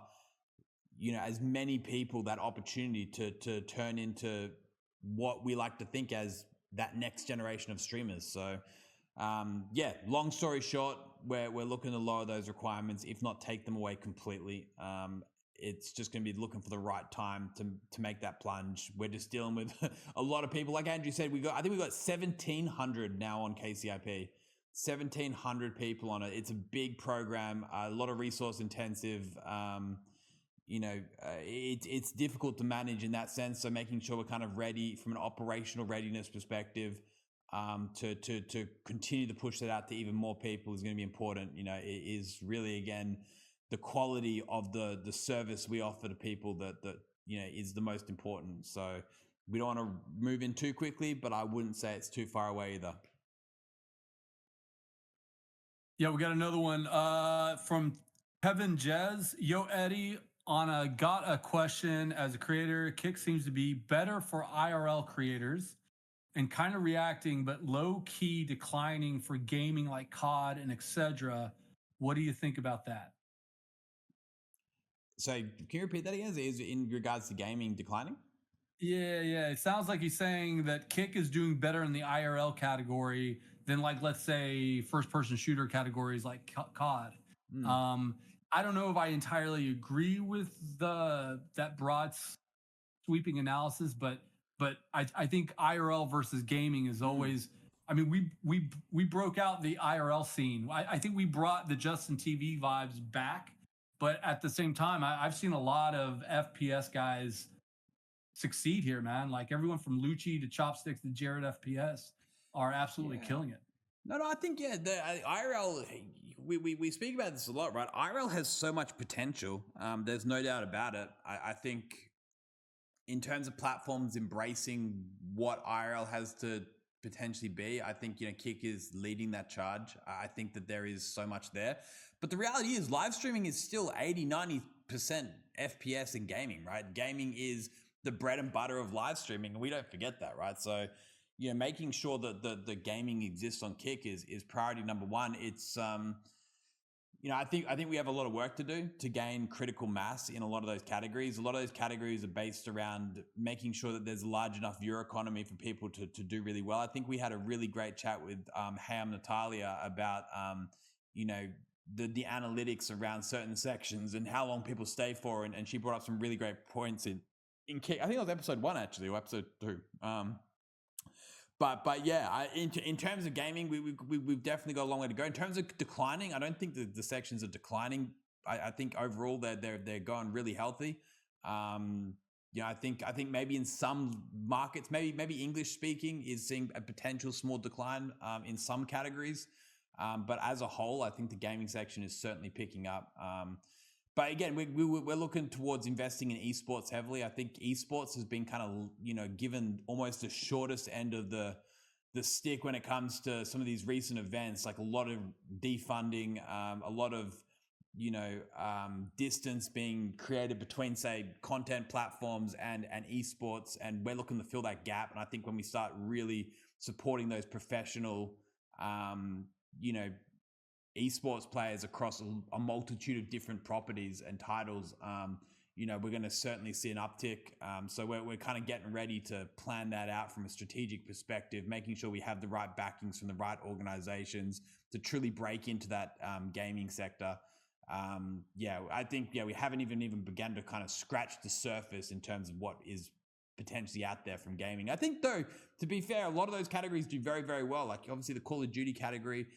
as many people that opportunity to turn into what we like to think as that next generation of streamers. So long story short, we're looking to lower those requirements, if not take them away completely. It's just going to be looking for the right time to make that plunge. We're just dealing with a lot of people. Like Andrew said, I think we got 1,700 now on KCIP. 1,700 people on it. It's a big program, a lot of resource intensive. It's difficult to manage in that sense. So making sure we're kind of ready from an operational readiness perspective, to continue to push that out to even more people is going to be important. It is really, again, the quality of the service we offer to people that is the most important. So we don't want to move in too quickly, but I wouldn't say it's too far away either. Yeah, we got another one from Kevin Jez. Yo, Eddie, got a question. As a creator, Kick seems to be better for IRL creators and kind of reacting, but low-key declining for gaming like COD and etc. What do you think about that? So can you repeat that again? Is it in regards to gaming declining? Yeah. It sounds like he's saying that Kick is doing better in the IRL category than, like, let's say, first-person shooter categories like COD. I don't know if I entirely agree with that broad sweeping analysis, but I think IRL versus gaming is always. I mean, we broke out the IRL scene. I think we brought the Justin TV vibes back, but at the same time, I've seen a lot of FPS guys succeed here, man. Like everyone from Lucci to Chopsticks to Jared FPS are absolutely killing it. No, I think the IRL. We speak about this a lot, right? IRL has so much potential. There's no doubt about it. I think in terms of platforms embracing what IRL has to potentially be, I think Kick is leading that charge. I think that there is so much there, but the reality is live streaming is still 80-90% FPS in gaming, right? Gaming is the bread and butter of live streaming, and we don't forget that, right? So making sure that the gaming exists on Kick is priority number one. It's I think we have a lot of work to do to gain critical mass in a lot of those categories. A lot of those categories are based around making sure that there's a large enough viewer economy for people to do really well. I think we had a really great chat with Hey, I'm Natalia about the analytics around certain sections and how long people stay for, and she brought up some really great points in Kick. I think it was episode 1 actually, or episode 2. But yeah, in terms of gaming, we've definitely got a long way to go. In terms of declining, I don't think the sections are declining. I think overall they're going really healthy. I think maybe in some markets, maybe English speaking is seeing a potential small decline in some categories. But as a whole, I think the gaming section is certainly picking up. But again, we're looking towards investing in esports heavily. I think esports has been kind of, given almost the shortest end of the stick when it comes to some of these recent events, like a lot of defunding, a lot of, distance being created between, say, content platforms and esports. And we're looking to fill that gap. And I think when we start really supporting those professional, esports players across a multitude of different properties and titles, we're going to certainly see an uptick. So we're kind of getting ready to plan that out from a strategic perspective, making sure we have the right backings from the right organizations to truly break into that gaming sector. I think we haven't even begun to kind of scratch the surface in terms of what is potentially out there from gaming. I think, though, to be fair, a lot of those categories do very, very well. Like obviously the Call of Duty category,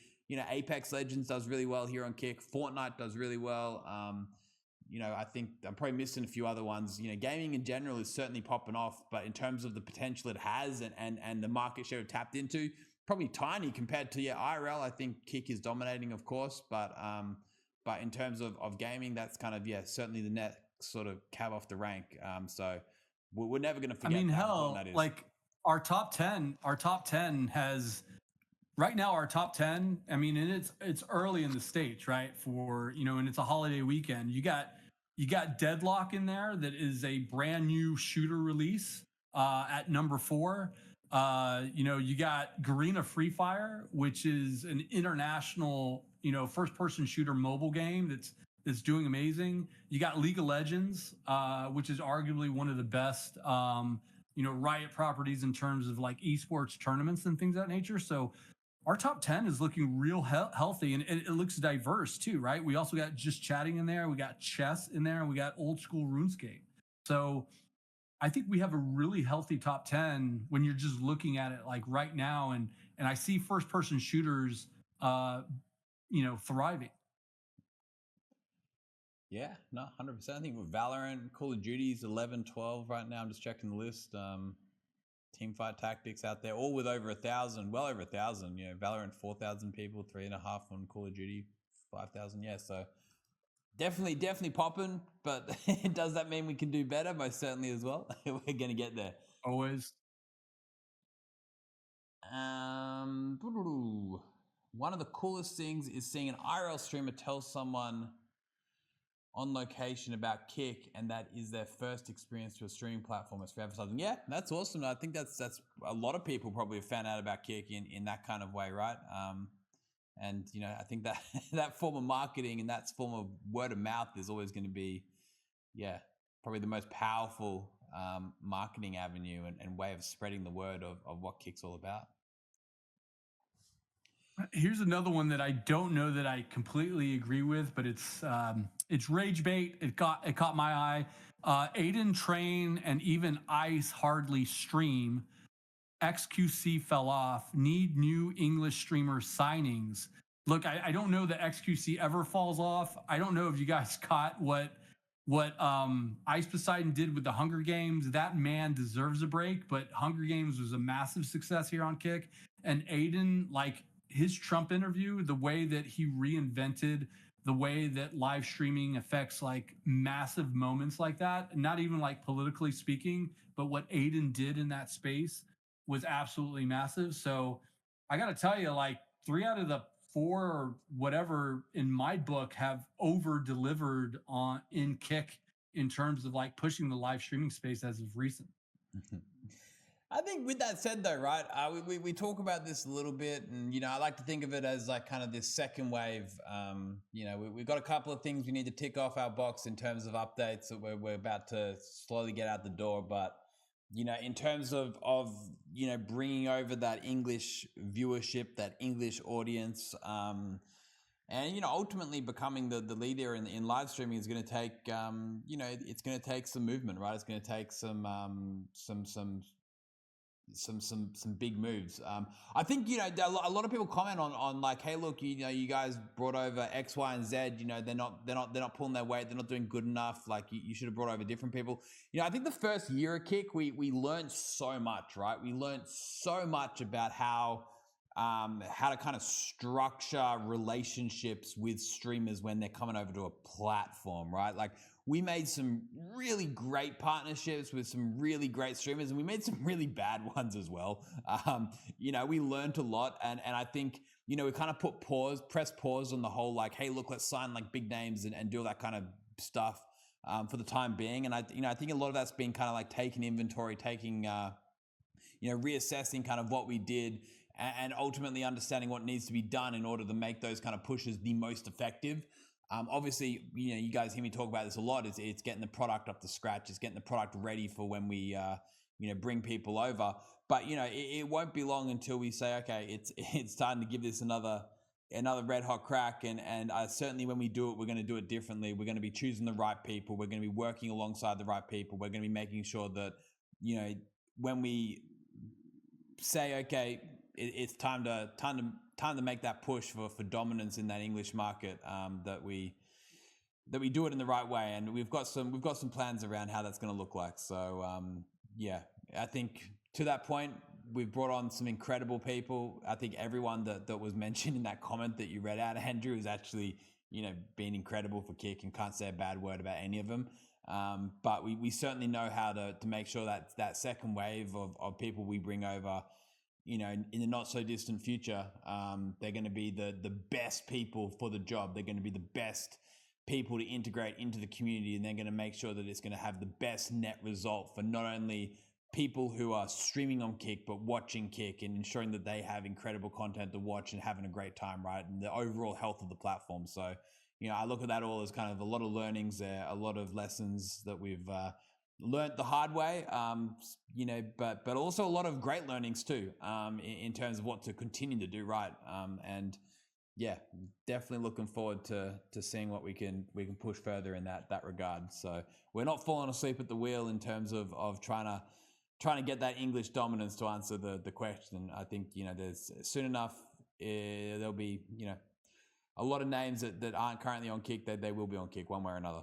Apex Legends does really well here on Kick. Fortnite does really well. I think I'm probably missing a few other ones. Gaming in general is certainly popping off, but in terms of the potential it has and the market share it tapped into, probably tiny compared to IRL. I think Kick is dominating, of course, but in terms of gaming, that's kind of certainly the next sort of cab off the rank. So we're never going to forget. I mean, how important that is. Like our top 10 has. Right now, our top 10, I mean, and it's early in the stage, right? And it's a holiday weekend. You got Deadlock in there, that is a brand new shooter release at number 4. You got Garena Free Fire, which is an international, first-person shooter mobile game that's doing amazing. You got League of Legends, which is arguably one of the best, Riot properties in terms of like esports tournaments and things of that nature. So our top 10 is looking real healthy, and it looks diverse too, right? We also got Just Chatting in there. We got chess in there. And we got old school RuneScape. So I think we have a really healthy top 10 when you're just looking at it like right now. And I see first person shooters, thriving. Yeah, no, 100%. I think with Valorant, Call of Duty is 11, 12 right now. I'm just checking the list. Teamfight Tactics out there, all with over 1,000, well over 1,000. Valorant 4,000 people, 3.5 on Call of Duty 5,000. Yeah, so definitely popping. But does that mean we can do better? Most certainly as well. We're gonna get there. Always. One of the coolest things is seeing an IRL streamer tell someone on location about Kick, and that is their first experience to a streaming platform as for advertising. Yeah, that's awesome. I think that's a lot of people probably have found out about Kick in that kind of way, right? And I think that that form of marketing and that form of word of mouth is always going to be, probably the most powerful marketing avenue and way of spreading the word of what Kick's all about. Here's another one that I don't know that I completely agree with, but it's rage bait. It caught my eye. Aiden Train and even Ice hardly stream. XQC fell off. Need new English streamer signings. Look, I don't know that XQC ever falls off. I don't know if you guys caught what Ice Poseidon did with the Hunger Games. That man deserves a break, but Hunger Games was a massive success here on Kick. And Aiden, like, his Trump interview, the way that he reinvented the way that live streaming affects like massive moments like that, not even like politically speaking, but what Aiden did in that space was absolutely massive. So I got to tell you, like 3 out of the 4 or whatever in my book have over delivered in Kick in terms of like pushing the live streaming space as of recent. I think with that said though, right, we talk about this a little bit, and I like to think of it as like kind of this second wave. We've got a couple of things we need to tick off our box in terms of updates that we're about to slowly get out the door, but in terms of bringing over that English viewership, that English audience, And, ultimately becoming the leader in live streaming is going to take, it's going to take some movement, right? It's going to take some big moves. I think, a lot of people comment on like, hey, look, you guys brought over X, Y, and Z. They're not pulling their weight. They're not doing good enough. Like you should have brought over different people. I think the first year of Kick, we learned so much, right? We learned so much about how to kind of structure relationships with streamers when they're coming over to a platform, right? Like we made some really great partnerships with some really great streamers, and we made some really bad ones as well. We learned a lot, and I think, we kind of press pause on the whole, like, hey, look, let's sign like big names and do all that kind of stuff for the time being. And I think a lot of that's been kind of like taking inventory, reassessing kind of what we did, and ultimately understanding what needs to be done in order to make those kind of pushes the most effective. Obviously, you guys hear me talk about this a lot. It's getting the product up to scratch. It's getting the product ready for when we, bring people over. But, it won't be long until we say, okay, it's time to give this another red hot crack. And certainly when we do it, we're going to do it differently. We're going to be choosing the right people. We're going to be working alongside the right people. We're going to be making sure that, when we say, okay, it's time to make that push for dominance in that English market, that we do it in the right way, and we've got some plans around how that's going to look like. So I think to that point, we've brought on some incredible people. I think everyone that was mentioned in that comment that you read out, Andrew, is actually been incredible for Kick, and can't say a bad word about any of them. But we certainly know how to make sure that second wave of people we bring over, in the not so distant future, they're going to be the best people for the job. They're going to be the best people to integrate into the community, and they're going to make sure that it's going to have the best net result for not only people who are streaming on Kick, but watching Kick, and ensuring that they have incredible content to watch and having a great time, right? And the overall health of the platform. So, I look at that all as kind of a lot of learnings there, a lot of lessons that we've learned the hard way, but also a lot of great learnings too, in terms of what to continue to do right. And yeah, definitely looking forward to seeing what we can push further in that regard. So we're not falling asleep at the wheel in terms of trying to get that English dominance, to answer the question. I think, there's soon enough, there'll be, a lot of names that aren't currently on Kick, they will be on Kick one way or another.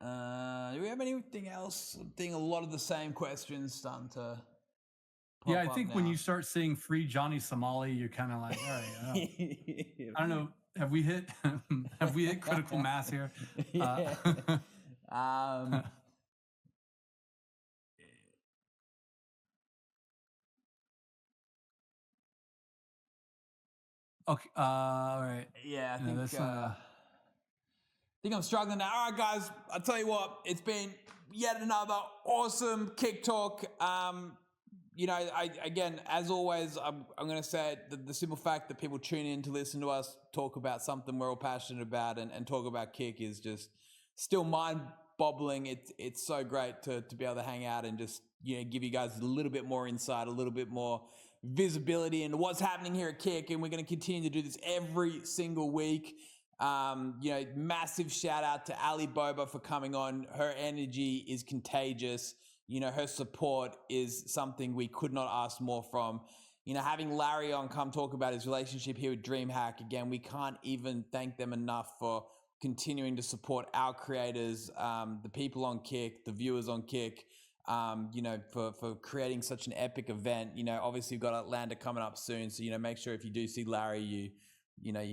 Do we have anything else? I think a lot of the same questions starting to pop I up think now. when you start seeing free Johnny Somali, you're kind of like, all right, I don't know. Have we hit critical mass here? Yeah. Okay. All right. Yeah, I think I'm struggling now. All right, guys, I'll tell you what, it's been yet another awesome Kick Talk. Again, as always, I'm going to say the simple fact that people tune in to listen to us talk about something we're all passionate about and talk about Kick is just still mind-boggling. It's so great to be able to hang out and just, give you guys a little bit more insight, a little bit more visibility into what's happening here at Kick, and we're going to continue to do this every single week. Massive shout out to ALYB0BA for coming on. Her energy is contagious. Her support is something we could not ask more from. Having Larry on come talk about his relationship here with DreamHack, again, we can't even thank them enough for continuing to support our creators, the people on Kick, the viewers on Kick, for creating such an epic event. Obviously we've got Atlanta coming up soon. So, make sure if you do see Larry, you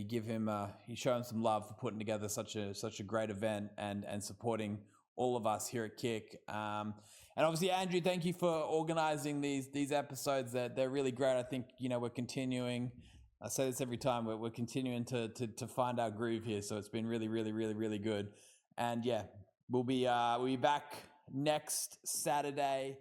give him, you show him some love for putting together such a great event and supporting all of us here at Kick. And obviously, Andrew, thank you for organizing these episodes. They're really great. I think, we're continuing. I say this every time, but we're continuing to find our groove here. So it's been really, really, really, really good. And yeah, we'll be back next Saturday